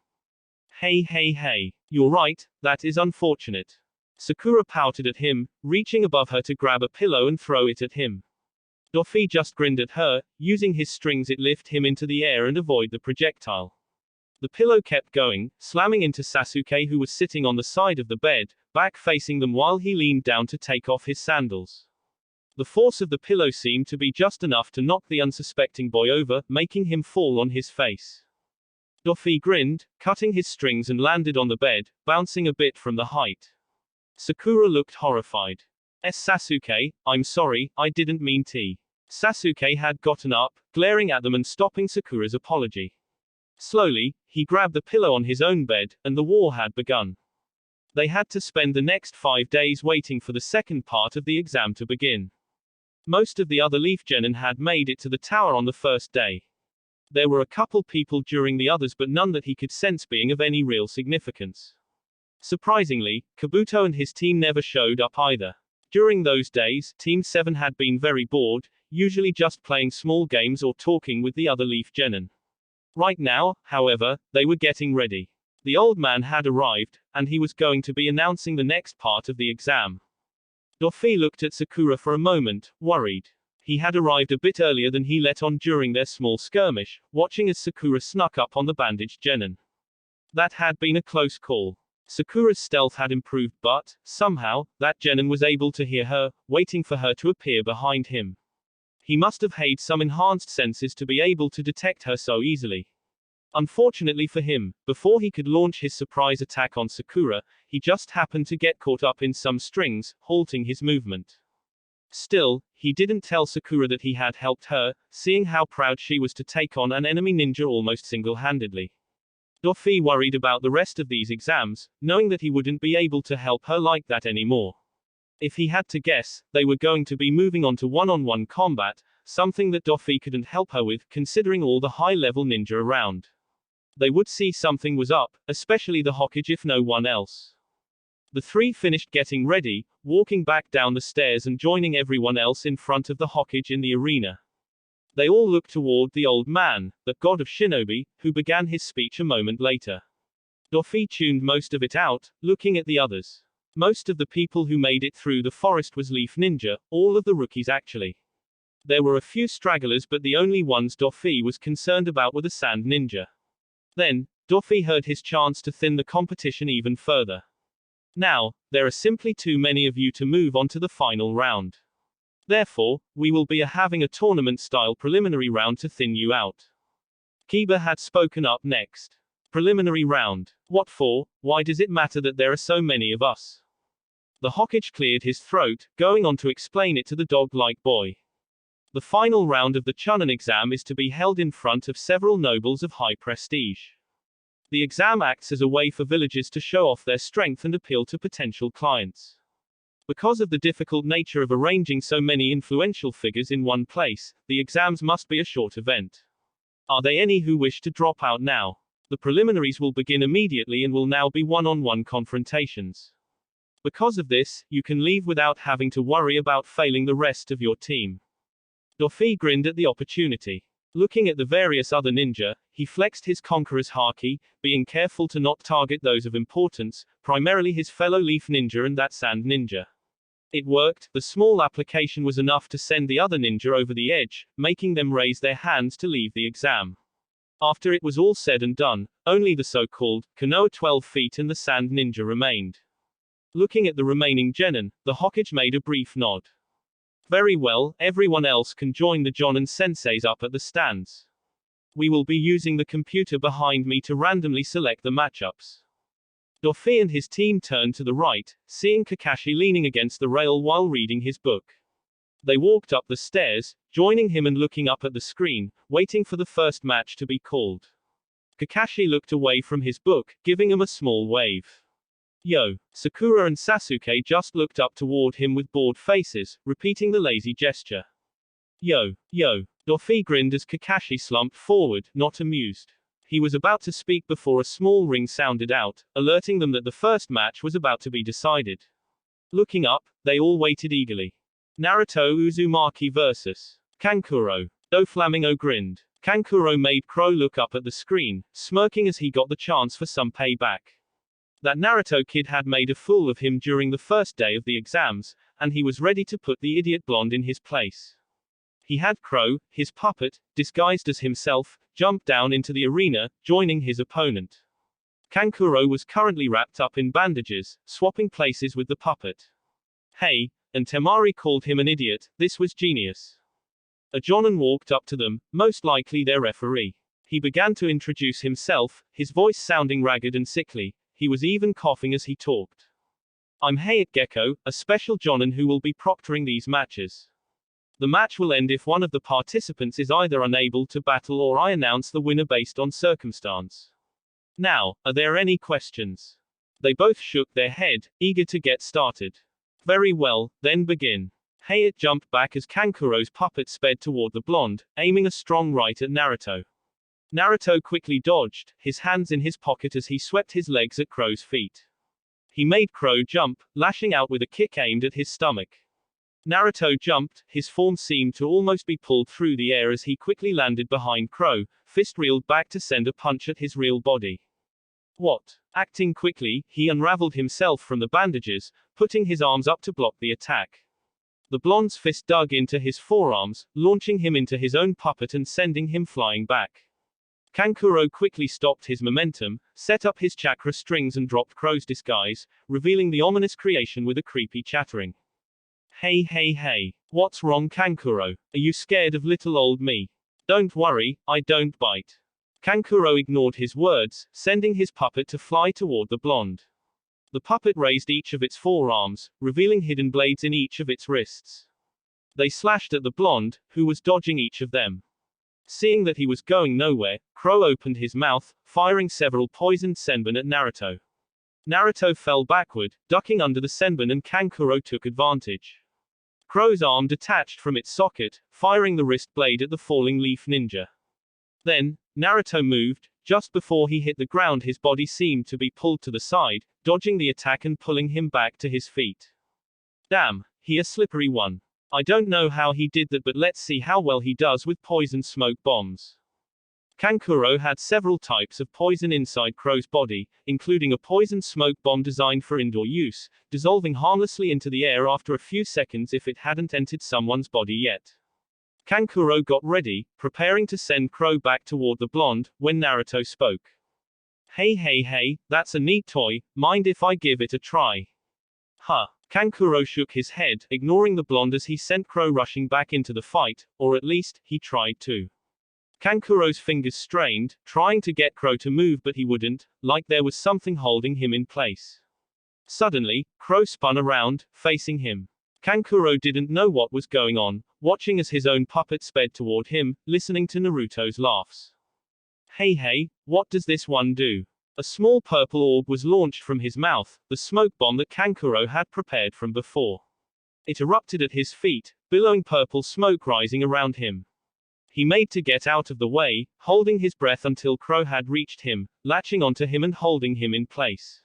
Hey. You're right, that is unfortunate. Sakura pouted at him, reaching above her to grab a pillow and throw it at him. Doflamingo just grinned at her, using his strings it lift him into the air and avoid the projectile. The pillow kept going, slamming into Sasuke who was sitting on the side of the bed, back facing them while he leaned down to take off his sandals. The force of the pillow seemed to be just enough to knock the unsuspecting boy over, making him fall on his face. Doflamingo grinned, cutting his strings and landed on the bed, bouncing a bit from the height. Sakura looked horrified. Sasuke, I'm sorry, I didn't mean to. Sasuke had gotten up, glaring at them and stopping Sakura's apology. Slowly, he grabbed the pillow on his own bed, and the war had begun. They had to spend the next 5 days waiting for the second part of the exam to begin. Most of the other Leaf Genin had made it to the tower on the first day. There were a couple people during the others but none that he could sense being of any real significance. Surprisingly, Kabuto and his team never showed up either. During those days, Team 7 had been very bored, usually just playing small games or talking with the other Leaf Genin. Right now, however, they were getting ready. The old man had arrived, and he was going to be announcing the next part of the exam. Doflamingo looked at Sakura for a moment, worried. He had arrived a bit earlier than he let on during their small skirmish, watching as Sakura snuck up on the bandaged genin. That had been a close call. Sakura's stealth had improved but, somehow, that genin was able to hear her, waiting for her to appear behind him. He must have had some enhanced senses to be able to detect her so easily. Unfortunately for him, before he could launch his surprise attack on Sakura, he just happened to get caught up in some strings, halting his movement. Still, he didn't tell Sakura that he had helped her, seeing how proud she was to take on an enemy ninja almost single-handedly. Doflamingo worried about the rest of these exams, knowing that he wouldn't be able to help her like that anymore. If he had to guess, they were going to be moving on to one-on-one combat, something that Doflamingo couldn't help her with, considering all the high-level ninja around. They would see something was up, especially the Hokage if no one else. The three finished getting ready, walking back down the stairs and joining everyone else in front of the Hokage in the arena. They all looked toward the old man, the god of shinobi, who began his speech a moment later. Doflamingo tuned most of it out, looking at the others. Most of the people who made it through the forest was Leaf Ninja, all of the rookies actually. There were a few stragglers but the only ones Doflamingo was concerned about were the Sand Ninja. Then, Doflamingo heard his chance to thin the competition even further. Now, there are simply too many of you to move on to the final round. Therefore, we will be having a tournament-style preliminary round to thin you out. Kiba had spoken up next. Preliminary round. What for? Why does it matter that there are so many of us? The Hokage cleared his throat, going on to explain it to the dog-like boy. The final round of the Chunin exam is to be held in front of several nobles of high prestige. The exam acts as a way for villagers to show off their strength and appeal to potential clients. Because of the difficult nature of arranging so many influential figures in one place, the exams must be a short event. Are there any who wish to drop out now? The preliminaries will begin immediately and will now be one-on-one confrontations. Because of this, you can leave without having to worry about failing the rest of your team. Doflamingo grinned at the opportunity. Looking at the various other ninja, he flexed his conqueror's haki, being careful to not target those of importance, primarily his fellow Leaf Ninja and that Sand Ninja. It worked, the small application was enough to send the other ninja over the edge, making them raise their hands to leave the exam. After it was all said and done, only the so-called Konoha 12 feet and the Sand Ninja remained. Looking at the remaining genin, the Hokage made a brief nod. Very well, everyone else can join the Jonin senseis up at the stands. We will be using the computer behind me to randomly select the matchups. Doflamingo and his team turned to the right, seeing Kakashi leaning against the rail while reading his book. They walked up the stairs, joining him and looking up at the screen, waiting for the first match to be called. Kakashi looked away from his book, giving him a small wave. Yo. Sakura and Sasuke just looked up toward him with bored faces, repeating the lazy gesture. Yo. Doflamingo grinned as Kakashi slumped forward, not amused. He was about to speak before a small ring sounded out, alerting them that the first match was about to be decided. Looking up, they all waited eagerly. Naruto Uzumaki vs. Kankuro. Doflamingo grinned. Kankuro made Crow look up at the screen, smirking as he got the chance for some payback. That Naruto kid had made a fool of him during the first day of the exams, and he was ready to put the idiot blonde in his place. He had Crow, his puppet, disguised as himself, jump down into the arena, joining his opponent. Kankuro was currently wrapped up in bandages, swapping places with the puppet. Hey, and Temari called him an idiot. This was genius. A Jonin walked up to them, most likely their referee. He began to introduce himself, his voice sounding ragged and sickly. He was even coughing as he talked. I'm Hayat Gecko, a special Jonin who will be proctoring these matches. The match will end if one of the participants is either unable to battle or I announce the winner based on circumstance. Now, are there any questions? They both shook their head, eager to get started. Very well, then begin. Hayat jumped back as Kankuro's puppet sped toward the blonde, aiming a strong right at Naruto. Naruto quickly dodged, his hands in his pocket as he swept his legs at Crow's feet. He made Crow jump, lashing out with a kick aimed at his stomach. Naruto jumped, his form seemed to almost be pulled through the air as he quickly landed behind Crow, fist reeled back to send a punch at his real body. What? Acting quickly, he unraveled himself from the bandages, putting his arms up to block the attack. The blonde's fist dug into his forearms, launching him into his own puppet and sending him flying back. Kankuro quickly stopped his momentum, set up his chakra strings and dropped Crow's disguise, revealing the ominous creation with a creepy chattering. Hey hey hey. What's wrong, Kankuro? Are you scared of little old me? Don't worry, I don't bite. Kankuro ignored his words, sending his puppet to fly toward the blonde. The puppet raised each of its forearms, revealing hidden blades in each of its wrists. They slashed at the blonde, who was dodging each of them. Seeing that he was going nowhere, Crow opened his mouth, firing several poisoned senbon at Naruto. Naruto fell backward, ducking under the senbon, and Kankuro took advantage. Crow's arm detached from its socket, firing the wrist blade at the falling leaf ninja. Then, Naruto moved. Just before he hit the ground, his body seemed to be pulled to the side, dodging the attack and pulling him back to his feet. Damn, he a slippery one. I don't know how he did that, but let's see how well he does with poison smoke bombs. Kankuro had several types of poison inside Crow's body, including a poison smoke bomb designed for indoor use, dissolving harmlessly into the air after a few seconds if it hadn't entered someone's body yet. Kankuro got ready, preparing to send Crow back toward the blonde, when Naruto spoke. Hey hey hey, that's a neat toy, mind if I give it a try? Huh. Kankuro shook his head, ignoring the blonde as he sent Crow rushing back into the fight, or at least, he tried to. Kankuro's fingers strained, trying to get Crow to move, but he wouldn't, like there was something holding him in place. Suddenly, Crow spun around, facing him. Kankuro didn't know what was going on, watching as his own puppet sped toward him, listening to Naruto's laughs. Hey hey, what does this one do? A small purple orb was launched from his mouth, the smoke bomb that Kankuro had prepared from before. It erupted at his feet, billowing purple smoke rising around him. He made to get out of the way, holding his breath until Crow had reached him, latching onto him and holding him in place.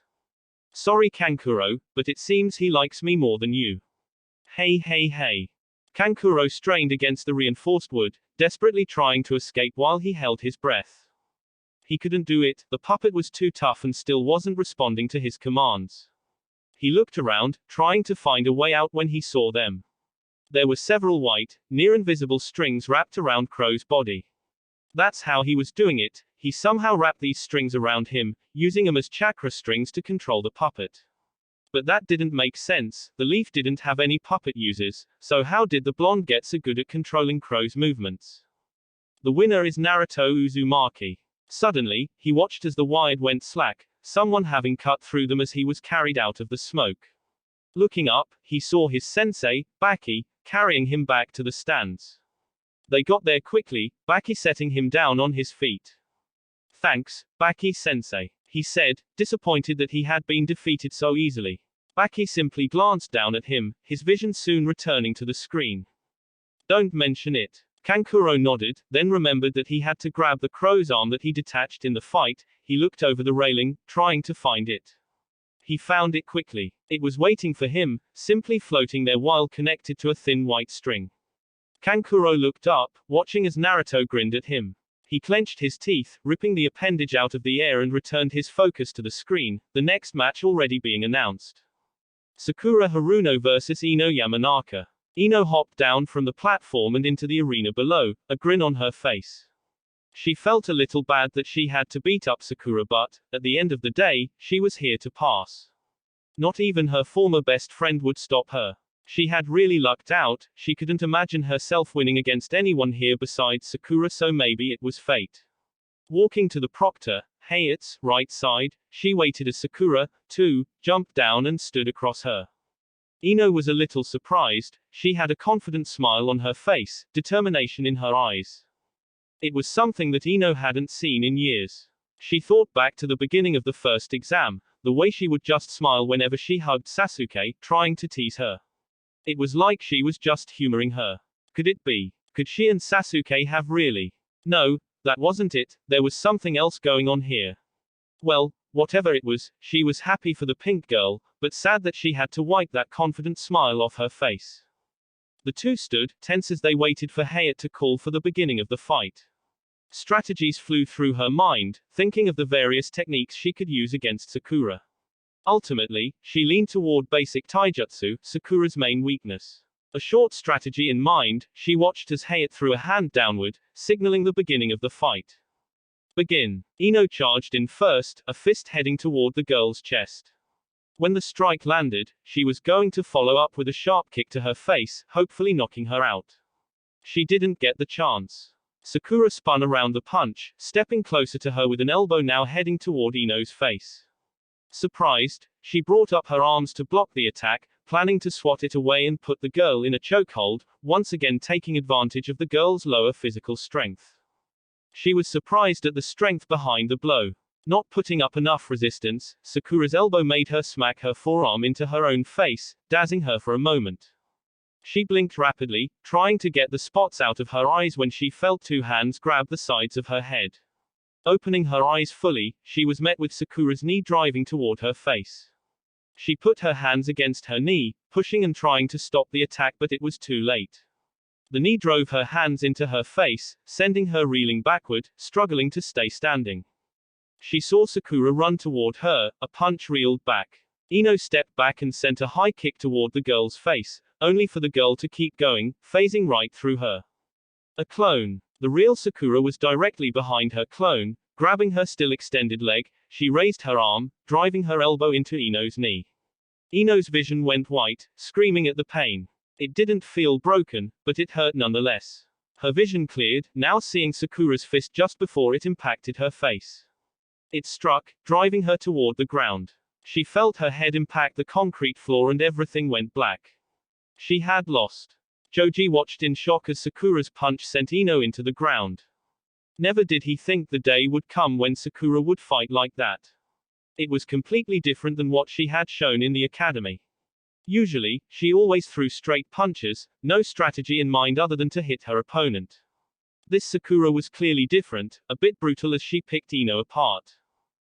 Sorry Kankuro, but it seems he likes me more than you. Hey hey hey. Kankuro strained against the reinforced wood, desperately trying to escape while he held his breath. He couldn't do it, the puppet was too tough and still wasn't responding to his commands. He looked around, trying to find a way out when he saw them. There were several white, near-invisible strings wrapped around Crow's body. That's how he was doing it, he somehow wrapped these strings around him, using them as chakra strings to control the puppet. But that didn't make sense, the leaf didn't have any puppet users, so how did the blonde get so good at controlling Crow's movements? The winner is Naruto Uzumaki. Suddenly, he watched as the wire went slack, someone having cut through them as he was carried out of the smoke. Looking up, he saw his sensei, Baki, carrying him back to the stands. They got there quickly, Baki setting him down on his feet. Thanks, Baki-sensei, he said, disappointed that he had been defeated so easily. Baki simply glanced down at him, his vision soon returning to the screen. Don't mention it. Kankuro nodded, then remembered that he had to grab the Crow's arm that he detached in the fight. He looked over the railing, trying to find it. He found it quickly. It was waiting for him, simply floating there while connected to a thin white string. Kankuro looked up, watching as Naruto grinned at him. He clenched his teeth, ripping the appendage out of the air and returned his focus to the screen, the next match already being announced. Sakura Haruno vs Ino Yamanaka. Ino hopped down from the platform and into the arena below, a grin on her face. She felt a little bad that she had to beat up Sakura, but, at the end of the day, she was here to pass. Not even her former best friend would stop her. She had really lucked out, she couldn't imagine herself winning against anyone here besides Sakura, so maybe it was fate. Walking to the proctor, Hayat's right side, she waited as Sakura, too, jumped down and stood across her. Ino was a little surprised, she had a confident smile on her face, determination in her eyes. It was something that Ino hadn't seen in years. She thought back to the beginning of the first exam, the way she would just smile whenever she hugged Sasuke, trying to tease her. It was like she was just humoring her. Could it be? Could she and Sasuke have really? No, that wasn't it, there was something else going on here. Well, whatever it was, she was happy for the pink girl, but sad that she had to wipe that confident smile off her face. The two stood, tense as they waited for Hayat to call for the beginning of the fight. Strategies flew through her mind, thinking of the various techniques she could use against Sakura. Ultimately, she leaned toward basic taijutsu, Sakura's main weakness. A short strategy in mind, she watched as Hayat threw a hand downward, signaling the beginning of the fight. Begin. Ino charged in first, a fist heading toward the girl's chest. When the strike landed, she was going to follow up with a sharp kick to her face, hopefully knocking her out. She didn't get the chance. Sakura spun around the punch, stepping closer to her with an elbow now heading toward Ino's face. Surprised, she brought up her arms to block the attack, planning to swat it away and put the girl in a chokehold, once again taking advantage of the girl's lower physical strength. She was surprised at the strength behind the blow. Not putting up enough resistance, Sakura's elbow made her smack her forearm into her own face, dazzling her for a moment. She blinked rapidly, trying to get the spots out of her eyes when she felt two hands grab the sides of her head. Opening her eyes fully, she was met with Sakura's knee driving toward her face. She put her hands against her knee, pushing and trying to stop the attack, but it was too late. The knee drove her hands into her face, sending her reeling backward, struggling to stay standing. She saw Sakura run toward her, a punch reeled back. Ino stepped back and sent a high kick toward the girl's face, only for the girl to keep going, phasing right through her. A clone. The real Sakura was directly behind her clone, grabbing her still extended leg, she raised her arm, driving her elbow into Ino's knee. Ino's vision went white, screaming at the pain. It didn't feel broken, but it hurt nonetheless. Her vision cleared, now seeing Sakura's fist just before it impacted her face. It struck, driving her toward the ground. She felt her head impact the concrete floor and everything went black. She had lost. Choji watched in shock as Sakura's punch sent Ino into the ground. Never did he think the day would come when Sakura would fight like that. It was completely different than what she had shown in the academy. Usually, she always threw straight punches, no strategy in mind other than to hit her opponent. This Sakura was clearly different, a bit brutal as she picked Ino apart.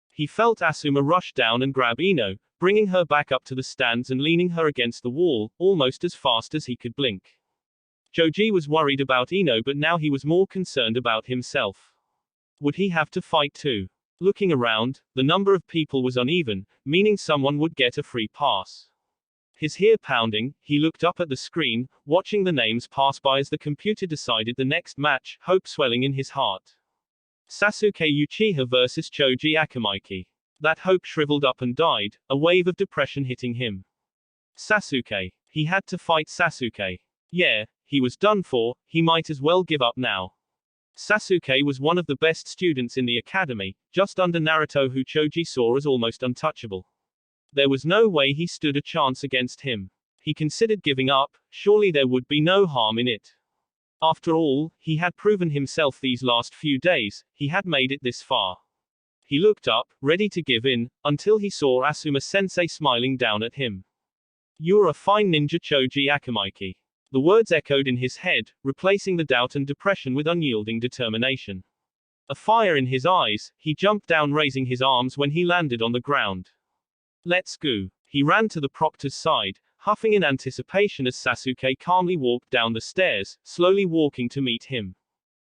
He felt Asuma rush down and grab Ino, bringing her back up to the stands and leaning her against the wall, almost as fast as he could blink. Choji was worried about Ino, but now he was more concerned about himself. Would he have to fight too? Looking around, the number of people was uneven, meaning someone would get a free pass. His ear pounding, he looked up at the screen, watching the names pass by as the computer decided the next match, hope swelling in his heart. Sasuke Uchiha versus Choji Akamaki. That hope shriveled up and died, a wave of depression hitting him. Sasuke. He had to fight Sasuke. Yeah, he was done for, he might as well give up now. Sasuke was one of the best students in the academy, just under Naruto, who Choji saw as almost untouchable. There was no way he stood a chance against him. He considered giving up, surely there would be no harm in it. After all, he had proven himself these last few days, he had made it this far. He looked up, ready to give in, until he saw Asuma-sensei smiling down at him. "You're a fine ninja, Choji Akamaki." The words echoed in his head, replacing the doubt and depression with unyielding determination. A fire in his eyes, he jumped down, raising his arms when he landed on the ground. "Let's go." He ran to the proctor's side, huffing in anticipation as Sasuke calmly walked down the stairs, slowly walking to meet him.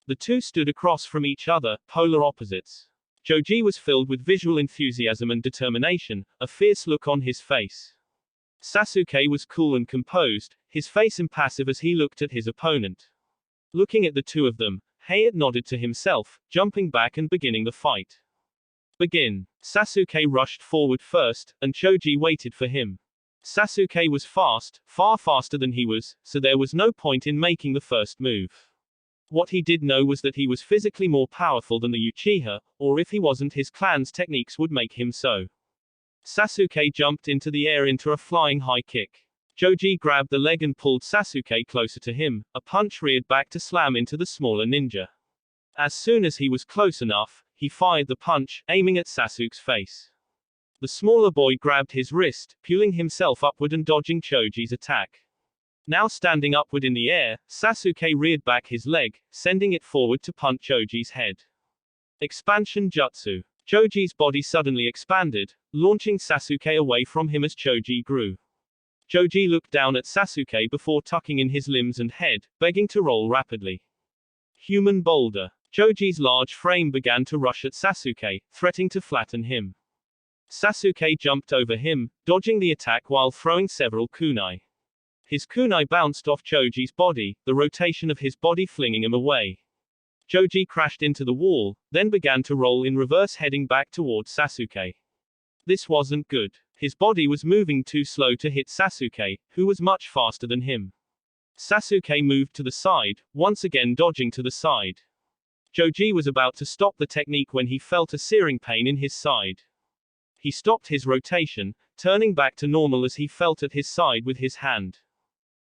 The two stood across from each other, polar opposites. Choji was filled with visual enthusiasm and determination, a fierce look on his face. Sasuke was cool and composed, his face impassive as he looked at his opponent. Looking at the two of them, Hayate nodded to himself, jumping back and beginning the fight. Begin. Sasuke rushed forward first, and Choji waited for him. Sasuke was fast, far faster than he was, so there was no point in making the first move. What he did know was that he was physically more powerful than the Uchiha, or if he wasn't, his clan's techniques would make him so. Sasuke jumped into the air into a flying high kick. Choji grabbed the leg and pulled Sasuke closer to him, a punch reared back to slam into the smaller ninja. As soon as he was close enough, he fired the punch, aiming at Sasuke's face. The smaller boy grabbed his wrist, pulling himself upward and dodging Choji's attack. Now standing upward in the air, Sasuke reared back his leg, sending it forward to punch Choji's head. Expansion Jutsu. Choji's body suddenly expanded, launching Sasuke away from him as Choji grew. Choji looked down at Sasuke before tucking in his limbs and head, begging to roll rapidly. Human boulder. Choji's large frame began to rush at Sasuke, threatening to flatten him. Sasuke jumped over him, dodging the attack while throwing several kunai. His kunai bounced off Choji's body, the rotation of his body flinging him away. Choji crashed into the wall, then began to roll in reverse heading back towards Sasuke. This wasn't good. His body was moving too slow to hit Sasuke, who was much faster than him. Sasuke moved to the side, once again dodging to the side. Choji was about to stop the technique when he felt a searing pain in his side. He stopped his rotation, turning back to normal as he felt at his side with his hand.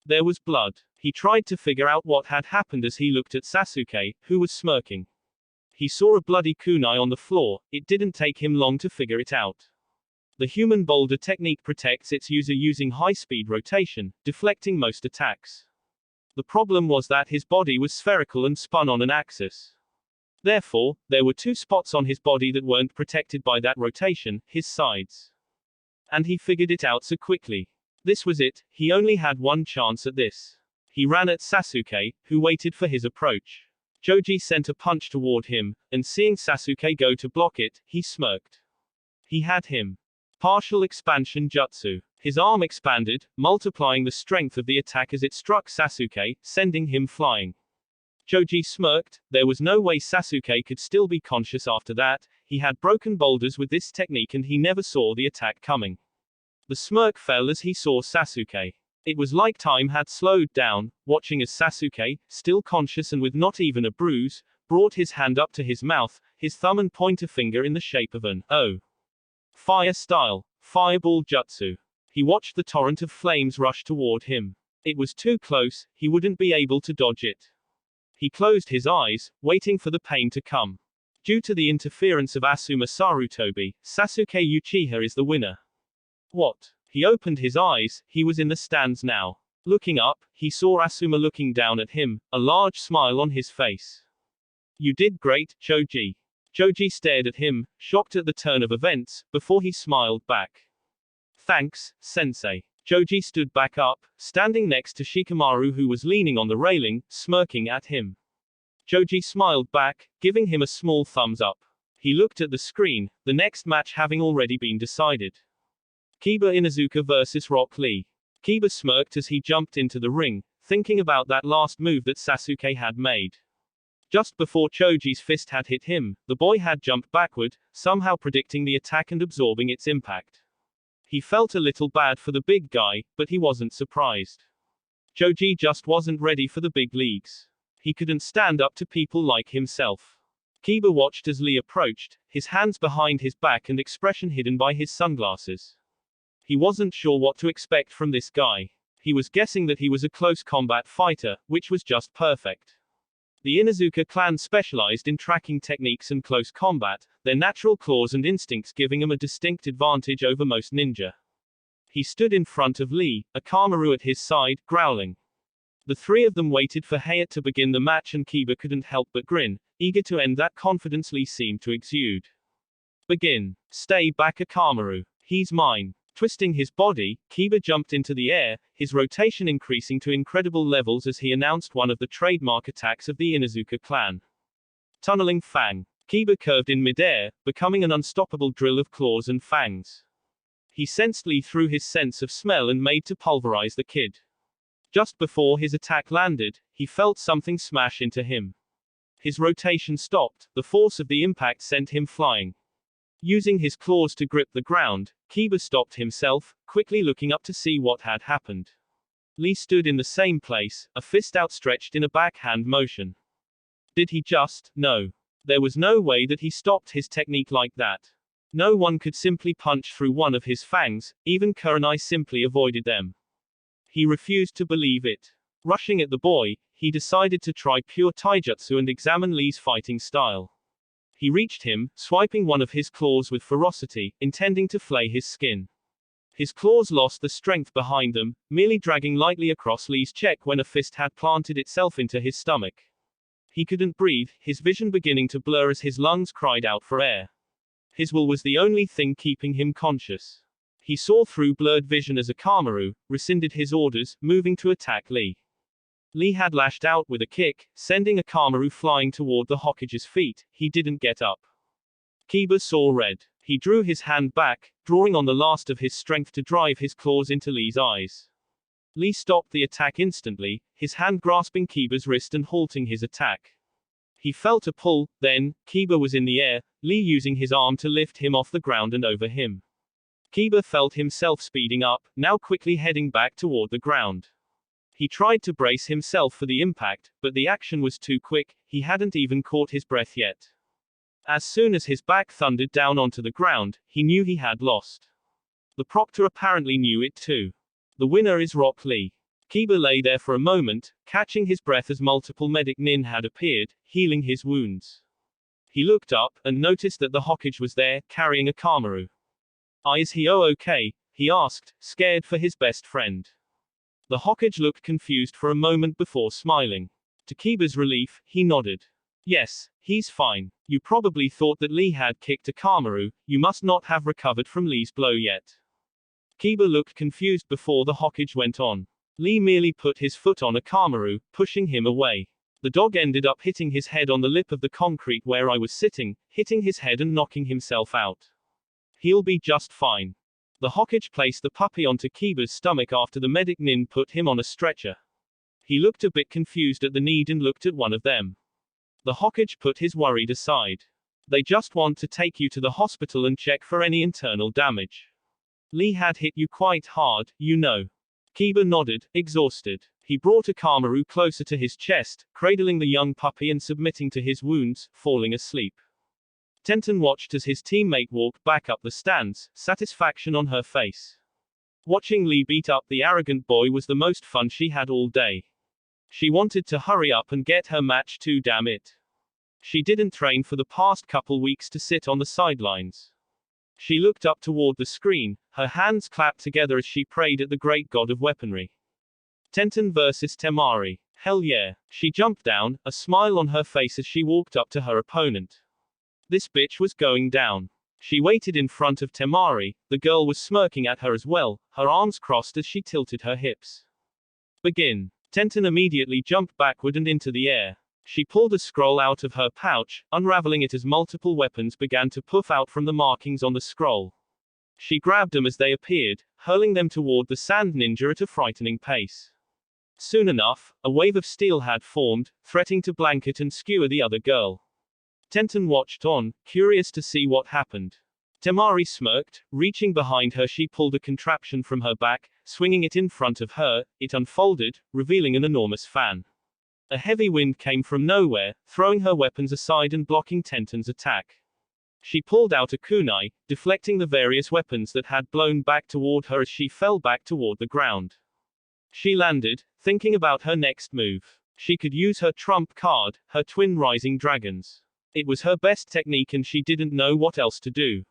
There was blood. He tried to figure out what had happened as he looked at Sasuke, who was smirking. He saw a bloody kunai on the floor. It didn't take him long to figure it out. The human boulder technique protects its user using high-speed rotation, deflecting most attacks. The problem was that his body was spherical and spun on an axis. Therefore, there were two spots on his body that weren't protected by that rotation, his sides. And he figured it out so quickly. This was it, he only had one chance at this. He ran at Sasuke, who waited for his approach. Choji sent a punch toward him, and seeing Sasuke go to block it, he smirked. He had him. Partial expansion jutsu. His arm expanded, multiplying the strength of the attack as it struck Sasuke, sending him flying. Choji smirked. There was no way Sasuke could still be conscious after that. He had broken boulders with this technique and he never saw the attack coming. The smirk fell as he saw Sasuke. It was like time had slowed down, watching as Sasuke, still conscious and with not even a bruise, brought his hand up to his mouth, his thumb and pointer finger in the shape of an O. Fire style. Fireball jutsu. He watched the torrent of flames rush toward him. It was too close, he wouldn't be able to dodge it. He closed his eyes, waiting for the pain to come. Due to the interference of Asuma Sarutobi, Sasuke Uchiha is the winner. What? He opened his eyes, he was in the stands now. Looking up, he saw Asuma looking down at him, a large smile on his face. You did great, Choji. Choji stared at him, shocked at the turn of events, before he smiled back. Thanks, sensei. Choji stood back up, standing next to Shikamaru who was leaning on the railing, smirking at him. Choji smiled back, giving him a small thumbs up. He looked at the screen, the next match having already been decided. Kiba Inuzuka vs Rock Lee. Kiba smirked as he jumped into the ring, thinking about that last move that Sasuke had made. Just before Choji's fist had hit him, the boy had jumped backward, somehow predicting the attack and absorbing its impact. He felt a little bad for the big guy, but he wasn't surprised. Choji just wasn't ready for the big leagues. He couldn't stand up to people like himself. Kiba watched as Lee approached, his hands behind his back and expression hidden by his sunglasses. He wasn't sure what to expect from this guy. He was guessing that he was a close combat fighter, which was just perfect. The Inuzuka clan specialized in tracking techniques and close combat, their natural claws and instincts giving him a distinct advantage over most ninja. He stood in front of Lee, a Kamaru at his side, growling. The three of them waited for Hayate to begin the match and Kiba couldn't help but grin, eager to end that confidence Lee seemed to exude. Begin. Stay back, Akamaru. He's mine. Twisting his body, Kiba jumped into the air, his rotation increasing to incredible levels as he announced one of the trademark attacks of the Inuzuka clan. Tunneling Fang. Kiba curved in midair, becoming an unstoppable drill of claws and fangs. He sensed Lee through his sense of smell and made to pulverize the kid. Just before his attack landed, he felt something smash into him. His rotation stopped, the force of the impact sent him flying. Using his claws to grip the ground, Kiba stopped himself, quickly looking up to see what had happened. Lee stood in the same place, a fist outstretched in a backhand motion. Did he just? No. There was no way that he stopped his technique like that. No one could simply punch through one of his fangs, even Kurenai simply avoided them. He refused to believe it. Rushing at the boy, he decided to try pure taijutsu and examine Lee's fighting style. He reached him, swiping one of his claws with ferocity, intending to flay his skin. His claws lost the strength behind them, merely dragging lightly across Lee's cheek when a fist had planted itself into his stomach. He couldn't breathe, his vision beginning to blur as his lungs cried out for air. His will was the only thing keeping him conscious. He saw through blurred vision as Akamaru rescinded his orders, moving to attack Lee. Lee had lashed out with a kick, sending Akamaru flying toward the Hokage's feet. He didn't get up. Kiba saw red. He drew his hand back, drawing on the last of his strength to drive his claws into Lee's eyes. Lee stopped the attack instantly, his hand grasping Kiba's wrist and halting his attack. He felt a pull, then, Kiba was in the air, Lee using his arm to lift him off the ground and over him. Kiba felt himself speeding up, now quickly heading back toward the ground. He tried to brace himself for the impact, but the action was too quick, he hadn't even caught his breath yet. As soon as his back thundered down onto the ground, he knew he had lost. The proctor apparently knew it too. The winner is Rock Lee. Kiba lay there for a moment, catching his breath as multiple medic nin had appeared, healing his wounds. He looked up, and noticed that the Hokage was there, carrying Akamaru. Is he okay? He asked, scared for his best friend. The Hokage looked confused for a moment before smiling. To Kiba's relief, he nodded. Yes, he's fine. You probably thought that Lee had kicked Akamaru, you must not have recovered from Lee's blow yet. Kiba looked confused before the Hokage went on. Lee merely put his foot on Akamaru, pushing him away. The dog ended up hitting his head on the lip of the concrete where I was sitting, hitting his head and knocking himself out. He'll be just fine. The Hokage placed the puppy onto Kiba's stomach after the medic nin put him on a stretcher. He looked a bit confused at the need and looked at one of them. The Hokage put his worried aside. They just want to take you to the hospital and check for any internal damage. Lee had hit you quite hard, you know. Kiba nodded, exhausted. He brought Akamaru closer to his chest, cradling the young puppy and submitting to his wounds, falling asleep. Tenten watched as his teammate walked back up the stands, satisfaction on her face. Watching Lee beat up the arrogant boy was the most fun she had all day. She wanted to hurry up and get her match too, damn it. She didn't train for the past couple weeks to sit on the sidelines. She looked up toward the screen, her hands clapped together as she prayed at the great god of weaponry. Tenten versus Temari. Hell yeah. She jumped down, a smile on her face as she walked up to her opponent. This bitch was going down. She waited in front of Temari, the girl was smirking at her as well, her arms crossed as she tilted her hips. Begin. Tenten immediately jumped backward and into the air. She pulled a scroll out of her pouch, unraveling it as multiple weapons began to puff out from the markings on the scroll. She grabbed them as they appeared, hurling them toward the sand ninja at a frightening pace. Soon enough, a wave of steel had formed, threatening to blanket and skewer the other girl. Tenten watched on, curious to see what happened. Temari smirked, reaching behind her she pulled a contraption from her back, swinging it in front of her, it unfolded, revealing an enormous fan. A heavy wind came from nowhere, throwing her weapons aside and blocking Tenten's attack. She pulled out a kunai, deflecting the various weapons that had blown back toward her as she fell back toward the ground. She landed, thinking about her next move. She could use her trump card, her twin rising dragons. It was her best technique and she didn't know what else to do.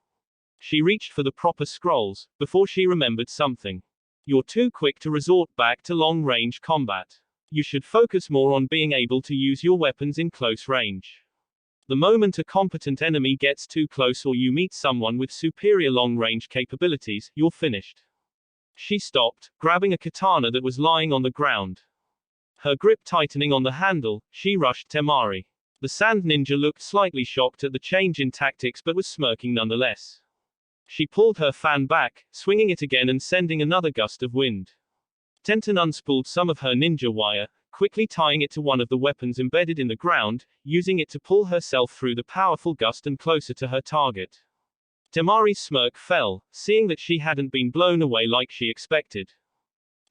She reached for the proper scrolls, before she remembered something. You're too quick to resort back to long-range combat. You should focus more on being able to use your weapons in close range. The moment a competent enemy gets too close or you meet someone with superior long-range capabilities, you're finished. She stopped, grabbing a katana that was lying on the ground. Her grip tightening on the handle, she rushed Temari. The sand ninja looked slightly shocked at the change in tactics but was smirking nonetheless. She pulled her fan back, swinging it again and sending another gust of wind. Tenten unspooled some of her ninja wire, quickly tying it to one of the weapons embedded in the ground, using it to pull herself through the powerful gust and closer to her target. Temari's smirk fell, seeing that she hadn't been blown away like she expected.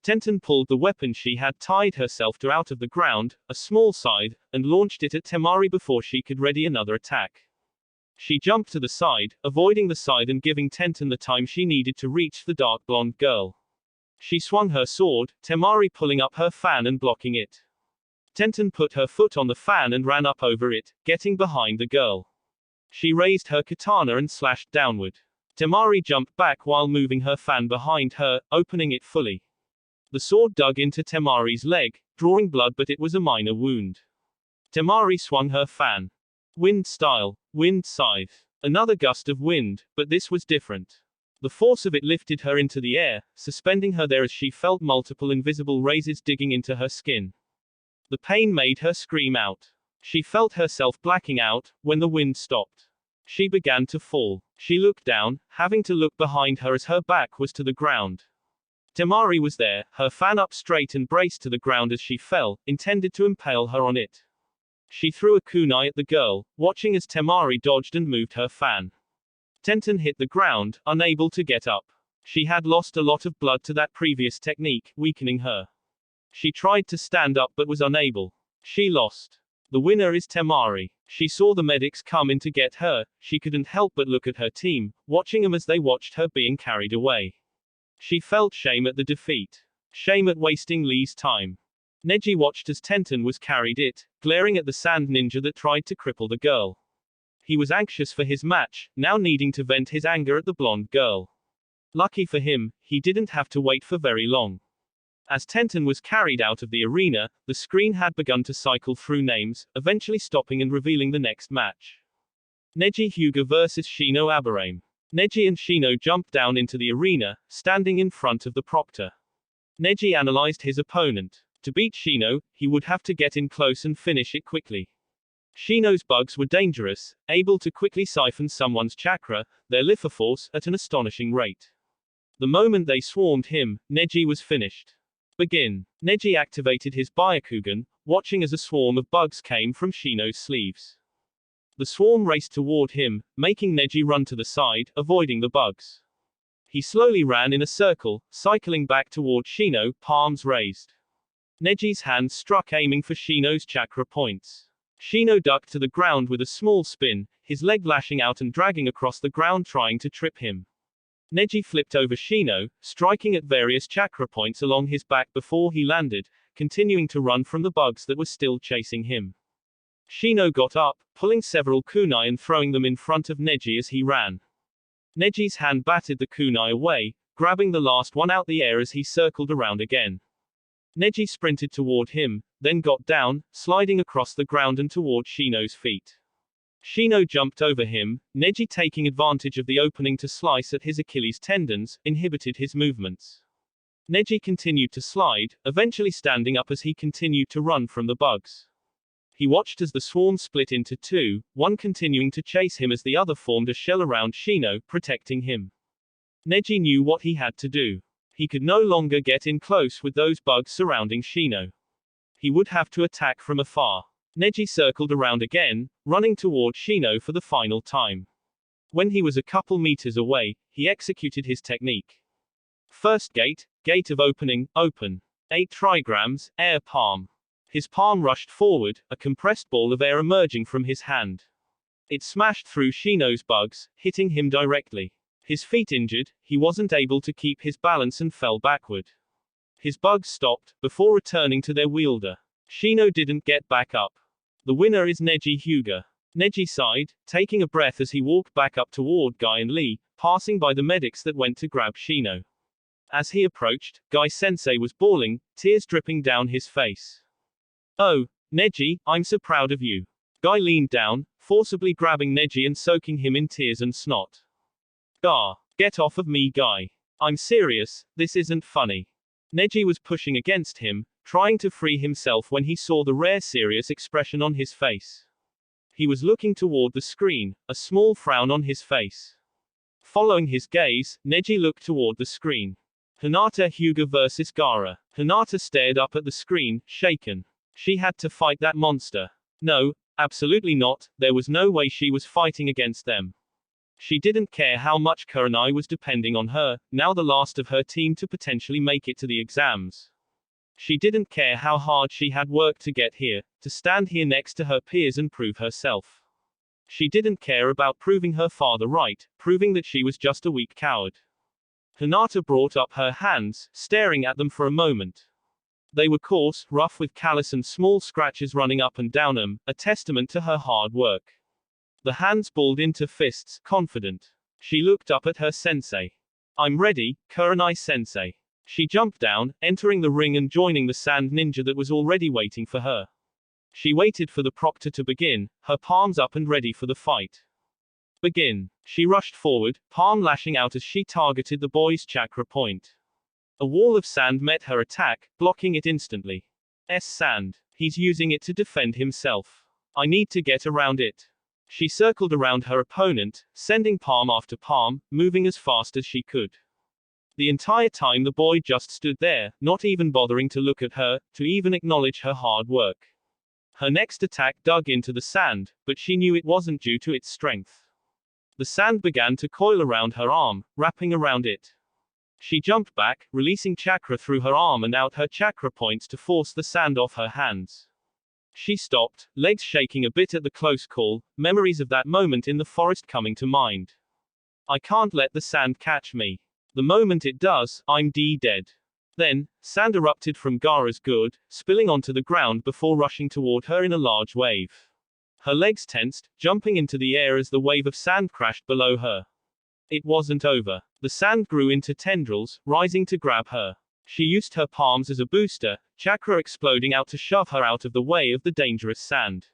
Tenten pulled the weapon she had tied herself to out of the ground, a small scythe, and launched it at Temari before she could ready another attack. She jumped to the side, avoiding the scythe and giving Tenten the time she needed to reach the dark blonde girl. She swung her sword, Temari pulling up her fan and blocking it. Tenten put her foot on the fan and ran up over it, getting behind the girl. She raised her katana and slashed downward. Temari jumped back while moving her fan behind her, opening it fully. The sword dug into Temari's leg, drawing blood, but it was a minor wound. Temari swung her fan. Wind style, wind scythe. Another gust of wind, but this was different. The force of it lifted her into the air, suspending her there as she felt multiple invisible razors digging into her skin. The pain made her scream out. She felt herself blacking out, when the wind stopped. She began to fall. She looked down, having to look behind her as her back was to the ground. Temari was there, her fan up straight and braced to the ground as she fell, intended to impale her on it. She threw a kunai at the girl, watching as Temari dodged and moved her fan. Tenten hit the ground, unable to get up. She had lost a lot of blood to that previous technique, weakening her. She tried to stand up but was unable. She lost. The winner is Temari. She saw the medics come in to get her, she couldn't help but look at her team, watching them as they watched her being carried away. She felt shame at the defeat. Shame at wasting Lee's time. Neji watched as Tenten was carried it, glaring at the sand ninja that tried to cripple the girl. He was anxious for his match, now needing to vent his anger at the blonde girl. Lucky for him, he didn't have to wait for very long. As Tenten was carried out of the arena, the screen had begun to cycle through names, eventually stopping and revealing the next match. Neji Hyuga vs Shino Aburame. Neji and Shino jumped down into the arena, standing in front of the proctor. Neji analyzed his opponent. To beat Shino, he would have to get in close and finish it quickly. Shino's bugs were dangerous, able to quickly siphon someone's chakra, their life force, at an astonishing rate. The moment they swarmed him, Neji was finished. Begin. Neji activated his Byakugan, watching as a swarm of bugs came from Shino's sleeves. The swarm raced toward him, making Neji run to the side, avoiding the bugs. He slowly ran in a circle, cycling back toward Shino, palms raised. Neji's hand struck aiming for Shino's chakra points. Shino ducked to the ground with a small spin, his leg lashing out and dragging across the ground trying to trip him. Neji flipped over Shino, striking at various chakra points along his back before he landed, continuing to run from the bugs that were still chasing him. Shino got up, pulling several kunai and throwing them in front of Neji as he ran. Neji's hand batted the kunai away, grabbing the last one out the air as he circled around again. Neji sprinted toward him, then got down, sliding across the ground and toward Shino's feet. Shino jumped over him, Neji taking advantage of the opening to slice at his Achilles tendons, inhibited his movements. Neji continued to slide, eventually standing up as he continued to run from the bugs. He watched as the swarm split into two, one continuing to chase him as the other formed a shell around Shino, protecting him. Neji knew what he had to do. He could no longer get in close with those bugs surrounding Shino. He would have to attack from afar. Neji circled around again, running toward Shino for the final time. When he was a couple meters away, he executed his technique. First gate, gate of opening, open. 8 trigrams, air palm. His palm rushed forward, a compressed ball of air emerging from his hand. It smashed through Shino's bugs, hitting him directly. His feet injured, he wasn't able to keep his balance and fell backward. His bugs stopped, before returning to their wielder. Shino didn't get back up. The winner is Neji Hyuga. Neji sighed, taking a breath as he walked back up toward Guy and Lee, passing by the medics that went to grab Shino. As he approached, Guy-sensei was bawling, tears dripping down his face. "Oh, Neji, I'm so proud of you." Guy leaned down, forcibly grabbing Neji and soaking him in tears and snot. Get off of me, guy. I'm serious, this isn't funny. Neji was pushing against him, trying to free himself when he saw the rare serious expression on his face. He was looking toward the screen, a small frown on his face. Following his gaze, Neji looked toward the screen. Hinata Hyuga vs. Gaara. Hinata stared up at the screen, shaken. She had to fight that monster. No, absolutely not, there was no way she was fighting against them. She didn't care how much Kurenai was depending on her, now the last of her team to potentially make it to the exams. She didn't care how hard she had worked to get here, to stand here next to her peers and prove herself. She didn't care about proving her father right, proving that she was just a weak coward. Hinata brought up her hands, staring at them for a moment. They were coarse, rough with callus and small scratches running up and down them, a testament to her hard work. The hands balled into fists, confident. She looked up at her sensei. I'm ready, Kurenai sensei. She jumped down, entering the ring and joining the sand ninja that was already waiting for her. She waited for the proctor to begin, her palms up and ready for the fight. Begin. She rushed forward, palm lashing out as she targeted the boy's chakra point. A wall of sand met her attack, blocking it instantly. Sand. He's using it to defend himself. I need to get around it. She circled around her opponent, sending palm after palm, moving as fast as she could. The entire time the boy just stood there, not even bothering to look at her, to even acknowledge her hard work. Her next attack dug into the sand, but she knew it wasn't due to its strength. The sand began to coil around her arm, wrapping around it. She jumped back, releasing chakra through her arm and out her chakra points to force the sand off her hands. She stopped, legs shaking a bit at the close call, memories of that moment in the forest coming to mind. I can't let the sand catch me. The moment it does, I'm dead. Then, sand erupted from Gaara's gourd, spilling onto the ground before rushing toward her in a large wave. Her legs tensed, jumping into the air as the wave of sand crashed below her. It wasn't over. The sand grew into tendrils, rising to grab her. She used her palms as a booster, chakra exploding out to shove her out of the way of the dangerous sand.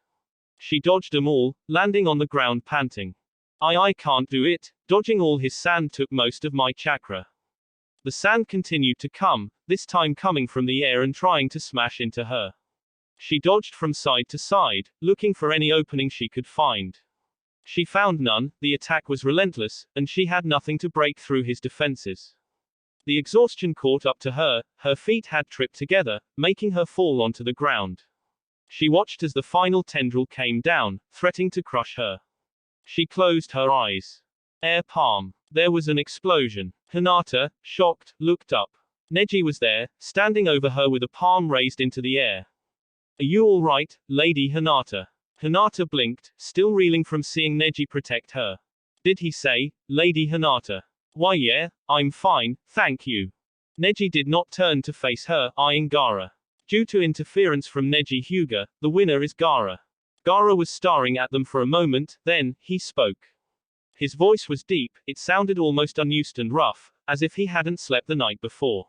She dodged them all, landing on the ground panting. I can't do it. Dodging all his sand took most of my chakra. The sand continued to come, this time coming from the air and trying to smash into her. She dodged from side to side, looking for any opening she could find. She found none, the attack was relentless, and she had nothing to break through his defenses. The exhaustion caught up to her, her feet had tripped together, making her fall onto the ground. She watched as the final tendril came down, threatening to crush her. She closed her eyes. Air palm. There was an explosion. Hinata, shocked, looked up. Neji was there, standing over her with a palm raised into the air. Are you all right, Lady Hinata? Hinata blinked, still reeling from seeing Neji protect her. Did he say, Lady Hinata? Why yeah, I'm fine, thank you. Neji did not turn to face her, eyeing Gaara. Due to interference from Neji Hyuga, the winner is Gaara. Gaara was staring at them for a moment, then, he spoke. His voice was deep, it sounded almost unused and rough, as if he hadn't slept the night before.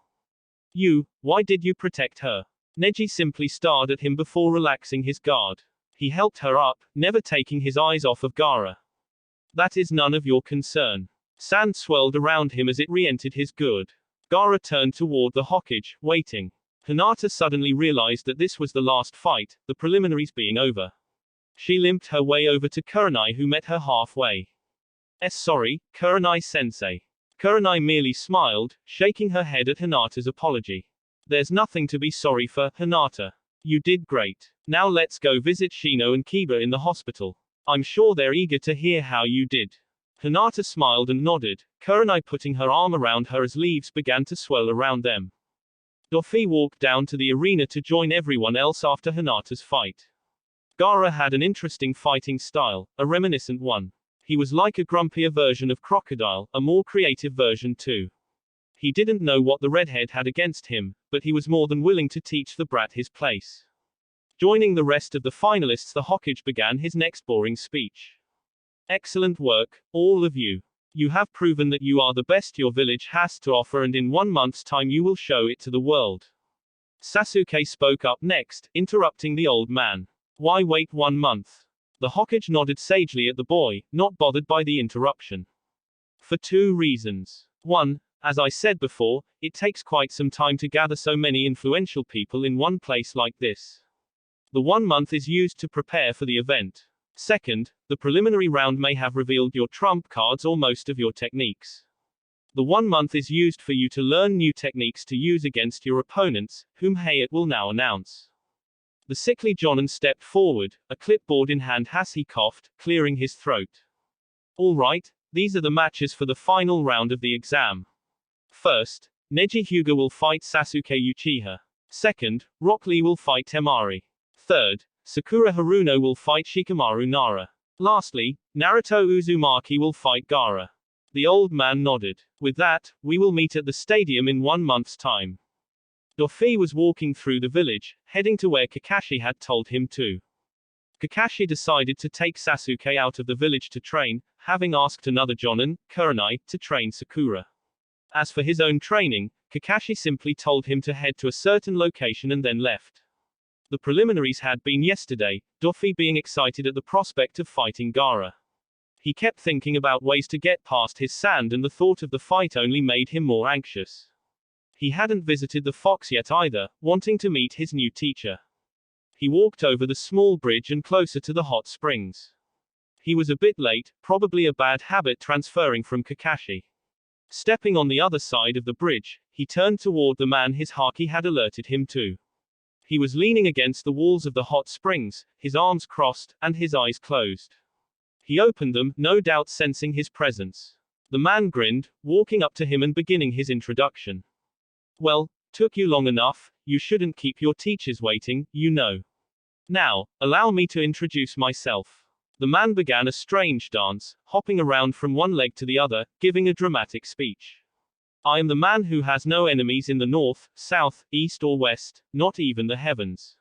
Why did you protect her? Neji simply stared at him before relaxing his guard. He helped her up, never taking his eyes off of Gaara. That is none of your concern. Sand swirled around him as it re-entered his gourd. Gaara turned toward the Hokage, waiting. Hinata suddenly realized that this was the last fight, the preliminaries being over. She limped her way over to Kurenai, who met her halfway. Sorry, Kurenai-sensei. Kurenai merely smiled, shaking her head at Hinata's apology. There's nothing to be sorry for, Hinata. You did great. Now let's go visit Shino and Kiba in the hospital. I'm sure they're eager to hear how you did. Hinata smiled and nodded, Kurenai putting her arm around her as leaves began to swirl around them. Doffy walked down to the arena to join everyone else after Hinata's fight. Gaara had an interesting fighting style, a reminiscent one. He was like a grumpier version of Crocodile, a more creative version too. He didn't know what the redhead had against him, but he was more than willing to teach the brat his place. Joining the rest of the finalists, the Hokage began his next boring speech. Excellent work, all of you. You have proven that you are the best your village has to offer, and in 1 month's time you will show it to the world. Sasuke spoke up next, interrupting the old man. Why wait 1 month? The Hokage nodded sagely at the boy, not bothered by the interruption. For 2 reasons. 1. As I said before, it takes quite some time to gather so many influential people in one place like this. The 1 month is used to prepare for the event. Second, the preliminary round may have revealed your trump cards or most of your techniques. The 1 month is used for you to learn new techniques to use against your opponents, whom Hayat will now announce. The sickly Jonin stepped forward, a clipboard in hand as he coughed, clearing his throat. All right, these are the matches for the final round of the exam. First, Neji Hyuga will fight Sasuke Uchiha. Second, Rock Lee will fight Temari. Third, Sakura Haruno will fight Shikamaru Nara. Lastly, Naruto Uzumaki will fight Gaara. The old man nodded. With that, we will meet at the stadium in 1 month's time. Doflamingo was walking through the village, heading to where Kakashi had told him to. Kakashi decided to take Sasuke out of the village to train, having asked another Jonin, Kurenai, to train Sakura. As for his own training, Kakashi simply told him to head to a certain location and then left. The preliminaries had been yesterday, Doflamingo being excited at the prospect of fighting Gaara. He kept thinking about ways to get past his sand, and the thought of the fight only made him more anxious. He hadn't visited the Fox yet either, wanting to meet his new teacher. He walked over the small bridge and closer to the hot springs. He was a bit late, probably a bad habit transferring from Kakashi. Stepping on the other side of the bridge, he turned toward the man his haki had alerted him to. He was leaning against the walls of the hot springs, his arms crossed, and his eyes closed. He opened them, no doubt sensing his presence. The man grinned, walking up to him and beginning his introduction. Well, took you long enough, you shouldn't keep your teachers waiting, you know. Now, allow me to introduce myself. The man began a strange dance, hopping around from one leg to the other, giving a dramatic speech. I am the man who has no enemies in the north, south, east or west, not even the heavens.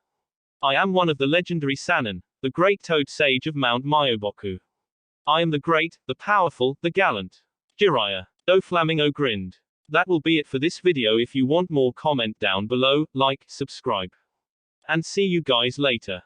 I am one of the legendary Sannin, the great toad sage of Mount Myoboku. I am the great, the powerful, the gallant Jiraiya. Doflamingo grinned. That will be it for this video. If you want more, comment down below, like, subscribe. And see you guys later.